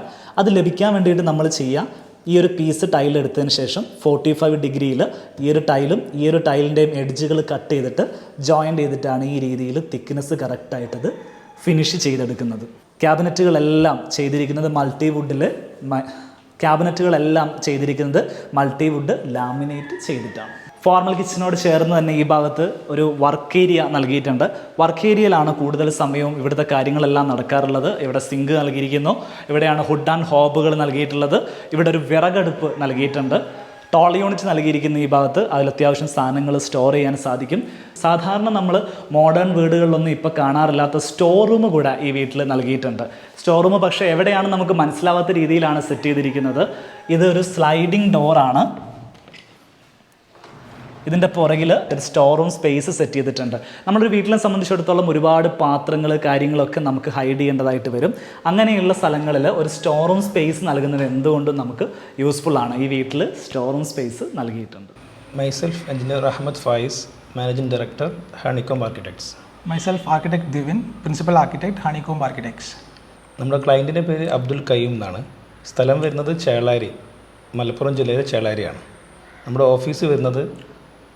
അത് ലഭിക്കാൻ വേണ്ടിയിട്ട് നമ്മൾ ചെയ്യുക, ഈ ഒരു പീസ് ടൈൽ എടുത്തതിന് ശേഷം 45 ഡിഗ്രിയിൽ ഈ ഒരു ടൈലും ഈ ഒരു ടൈലിൻ്റെയും എഡ്ജുകൾ കട്ട് ചെയ്തിട്ട് ജോയിൻ്റ് ചെയ്തിട്ടാണ് ഈ രീതിയിൽ തിക്നെസ് കറക്റ്റായിട്ടത് ഫിനിഷ് ചെയ്തെടുക്കുന്നത്. ക്യാബിനറ്റുകളെല്ലാം ചെയ്തിരിക്കുന്നത് മൾട്ടിവുഡ് ലാമിനേറ്റ് ചെയ്തിട്ടാണ്. ഫോർമൽ കിച്ചനോട് ചേർന്ന് തന്നെ ഈ ഭാഗത്ത് ഒരു വർക്ക് ഏരിയ നൽകിയിട്ടുണ്ട്. വർക്ക് ഏരിയയിലാണ് കൂടുതൽ സമയവും ഇവിടുത്തെ കാര്യങ്ങളെല്ലാം നടക്കാറുള്ളത്. ഇവിടെ സിങ്ക് നൽകിയിരിക്കുന്നു. ഇവിടെയാണ് ഹുഡ് ആൻഡ് ഹോബുകൾ നൽകിയിട്ടുള്ളത്. ഇവിടെ ഒരു വിറകടുപ്പ് നൽകിയിട്ടുണ്ട്. ടോൾ യൂണിറ്റ് നൽകിയിരിക്കുന്ന ഈ ഭാഗത്ത് അതിൽ അത്യാവശ്യം സാധനങ്ങൾ സ്റ്റോർ ചെയ്യാൻ സാധിക്കും. സാധാരണ നമ്മൾ മോഡേൺ വീടുകളിലൊന്നും ഇപ്പോൾ കാണാറില്ലാത്ത സ്റ്റോർ റൂം കൂടെ ഈ വീട്ടിൽ നൽകിയിട്ടുണ്ട്. സ്റ്റോർ റൂം പക്ഷേ എവിടെയാണ് നമുക്ക് മനസ്സിലാവാത്ത രീതിയിലാണ് സെറ്റ് ചെയ്തിരിക്കുന്നത്. ഇതൊരു സ്ലൈഡിംഗ് ഡോറാണ്. ഇതിൻ്റെ പുറകിൽ ഒരു സ്റ്റോർ റൂം സ്പേസ് സെറ്റ് ചെയ്തിട്ടുണ്ട്. നമ്മളൊരു വീട്ടിലെ സംബന്ധിച്ചിടത്തോളം ഒരുപാട് പാത്രങ്ങൾ കാര്യങ്ങളൊക്കെ നമുക്ക് ഹൈഡ് ചെയ്യേണ്ടതായിട്ട് വരും. അങ്ങനെയുള്ള സ്ഥലങ്ങളിൽ ഒരു സ്റ്റോർ റൂം സ്പേസ് നൽകുന്നത് എന്തുകൊണ്ടും നമുക്ക് യൂസ്ഫുള്ളാണ്. ഈ വീട്ടിൽ സ്റ്റോർ റൂം സ്പേസ് നൽകിയിട്ടുണ്ട്. Myself engineer Ahmed Faiz, managing director Honeycomb Architects. Myself architect Divin, principal architect Honeycomb Architects. നമ്മുടെ ക്ലയൻറ്റിൻ്റെ പേര് അബ്ദുൽ കയ്യൂം എന്നാണ്. സ്ഥലം വരുന്നത് ചേളാരി, മലപ്പുറം ജില്ലയിലെ ചേളാരിയാണ്. നമ്മുടെ ഓഫീസ് വരുന്നത്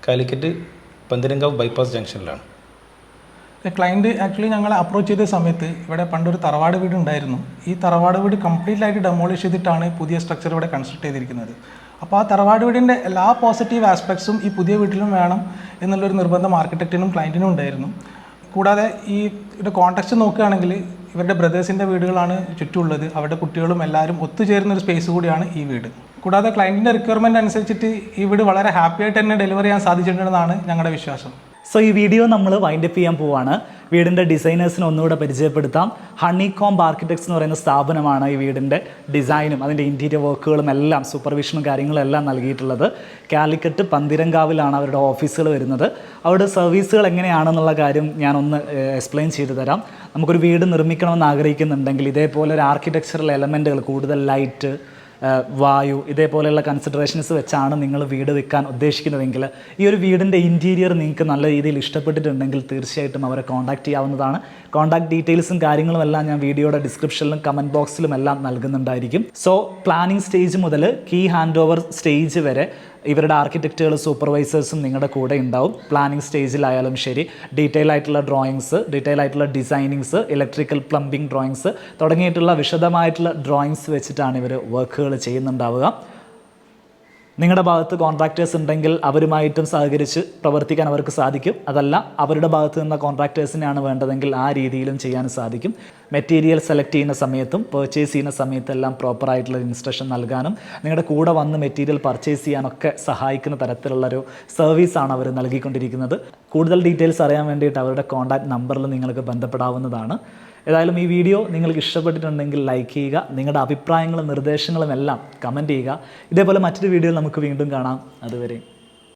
കാലിക്കറ്റ് പന്തീരങ്കാവ് ബൈപ്പാസ് ജംഗ്ഷനിലാണ്. ക്ലയൻറ്റ് ആക്ച്വലി ഞങ്ങളെ അപ്രോച്ച് ചെയ്ത സമയത്ത് ഇവിടെ പണ്ടൊരു തറവാട് വീട് ഉണ്ടായിരുന്നു. ഈ തറവാട് വീട് കംപ്ലീറ്റ് ആയിട്ട് ഡെമോളിഷ് ചെയ്തിട്ടാണ് പുതിയ സ്ട്രക്ചർ ഇവിടെ കൺസ്ട്രക്ട് ചെയ്തിരിക്കുന്നത്. അപ്പോൾ ആ തറവാട് വീടിൻ്റെ എല്ലാ പോസിറ്റീവ് ആസ്പെക്ട്സും ഈ പുതിയ വീട്ടിലും വേണം എന്നുള്ളൊരു നിർബന്ധം ആർക്കിടെക്റ്റിനും ക്ലയൻറ്റിനും ഉണ്ടായിരുന്നു. കൂടാതെ ഈ ഒരു കോൺടെക്സ്റ്റ് നോക്കുകയാണെങ്കിൽ ഇവരുടെ ബ്രദേഴ്സിൻ്റെ വീടുകളാണ് ചുറ്റുമുള്ളത്. അവരുടെ കുട്ടികളും എല്ലാവരും ഒത്തുചേരുന്ന ഒരു സ്പേസ് കൂടിയാണ് ഈ വീട്. കൂടാതെ ക്ലയൻറ്റിൻ്റെ റിക്വയർമെൻറ്റ് അനുസരിച്ചിട്ട് ഈ വീട് വളരെ ഹാപ്പി ആയിട്ട് തന്നെ ഡെലിവർ ചെയ്യാൻ സാധിച്ചിട്ടുണ്ടെന്നാണ് ഞങ്ങളുടെ വിശ്വാസം. സോ ഈ വീഡിയോ നമ്മൾ വൈൻഡപ്പ് ചെയ്യാൻ പോവാണ്. വീടിൻ്റെ ഡിസൈനേഴ്സിനെ ഒന്നുകൂടെ പരിചയപ്പെടുത്താം. ഹണികോംബ് ആർക്കിടെക്ട്സ് എന്ന് പറയുന്ന സ്ഥാപനമാണ് ഈ വീടിൻ്റെ ഡിസൈനും അതിൻ്റെ ഇൻറ്റീരിയർ വർക്കുകളും എല്ലാം സൂപ്പർവിഷനും കാര്യങ്ങളും എല്ലാം നൽകിയിട്ടുള്ളത്. കാലിക്കറ്റ് പന്തിരങ്കാവിലാണ് അവരുടെ ഓഫീസുകൾ വരുന്നത്. അവരുടെ സർവീസുകൾ എങ്ങനെയാണെന്നുള്ള കാര്യം ഞാനൊന്ന് എക്സ്പ്ലെയിൻ ചെയ്തു തരാം. നമുക്കൊരു വീട് നിർമ്മിക്കണമെന്ന് ആഗ്രഹിക്കുന്നുണ്ടെങ്കിൽ ഇതേപോലെ ഒരു ആർക്കിടെക്ചറൽ എലമെൻറ്റുകൾ, കൂടുതൽ ലൈറ്റ്, വായു, ഇതേപോലെയുള്ള കൺസിഡറേഷൻസ് വെച്ചാണ് നിങ്ങൾ വീട് വെക്കാൻ ഉദ്ദേശിക്കുന്നതെങ്കിൽ ഈ ഒരു വീടിൻ്റെ ഇൻറ്റീരിയർ നിങ്ങൾക്ക് നല്ല രീതിയിൽ ഇഷ്ടപ്പെട്ടിട്ടുണ്ടെങ്കിൽ തീർച്ചയായിട്ടും അവരെ കോൺടാക്റ്റ് ചെയ്യാവുന്നതാണ്. കോൺടാക്ട് ഡീറ്റെയിൽസും കാര്യങ്ങളും എല്ലാം ഞാൻ വീഡിയോയുടെ ഡിസ്ക്രിപ്ഷനിലും കമൻറ്റ് ബോക്സിലും എല്ലാം നൽകുന്നുണ്ടായിരിക്കും. സോ പ്ലാനിങ് സ്റ്റേജ് മുതൽ കീ ഹാൻഡ് ഓവർ സ്റ്റേജ് വരെ ഇവരുടെ ആർക്കിടെക്റ്റുകളും സൂപ്പർവൈസേഴ്സും നിങ്ങളുടെ കൂടെ ഉണ്ടാവും. പ്ലാനിങ് സ്റ്റേജിലായാലും ശരി, ഡീറ്റെയിൽ ആയിട്ടുള്ള ഡ്രോയിങ്സ്, ഡീറ്റെയിൽ ആയിട്ടുള്ള ഡിസൈനിങ്സ്, ഇലക്ട്രിക്കൽ പ്ലംബിംഗ് ഡ്രോയിങ്സ് തുടങ്ങിയിട്ടുള്ള വിശദമായിട്ടുള്ള ഡ്രോയിങ്സ് വെച്ചിട്ടാണ് ഇവർ വർക്കുകൾ ചെയ്യുന്നുണ്ടാവുക. നിങ്ങളുടെ ഭാഗത്ത് കോൺട്രാക്ടേഴ്സ് ഉണ്ടെങ്കിൽ അവരുമായിട്ടും സഹകരിച്ച് പ്രവർത്തിക്കാൻ അവർക്ക് സാധിക്കും. അതല്ല, അവരുടെ ഭാഗത്ത് നിന്ന കോൺട്രാക്ടേഴ്സിനെയാണ് വേണ്ടതെങ്കിൽ ആ രീതിയിലും ചെയ്യാൻ സാധിക്കും. മെറ്റീരിയൽ സെലക്ട് ചെയ്യുന്ന സമയത്തും പർച്ചേസ് ചെയ്യുന്ന സമയത്തെല്ലാം പ്രോപ്പറായിട്ടുള്ള ഇൻസ്ട്രക്ഷൻ നൽകാനും നിങ്ങളുടെ കൂടെ വന്ന് മെറ്റീരിയൽ പർച്ചേസ് ചെയ്യാനൊക്കെ സഹായിക്കുന്ന തരത്തിലുള്ളൊരു സർവീസാണ് അവർ നൽകിക്കൊണ്ടിരിക്കുന്നത്. കൂടുതൽ ഡീറ്റെയിൽസ് അറിയാൻ വേണ്ടിയിട്ട് അവരുടെ കോൺടാക്ട് നമ്പറിൽ നിങ്ങൾക്ക് ബന്ധപ്പെടാവുന്നതാണ്. ഏതായാലും ഈ വീഡിയോ നിങ്ങൾക്ക് ഇഷ്ടപ്പെട്ടിട്ടുണ്ടെങ്കിൽ ലൈക്ക് ചെയ്യുക. നിങ്ങളുടെ അഭിപ്രായങ്ങളും നിർദ്ദേശങ്ങളും എല്ലാം കമൻറ്റ് ചെയ്യുക. ഇതേപോലെ മറ്റൊരു വീഡിയോയിൽ നമുക്ക് വീണ്ടും കാണാം. അതുവരെ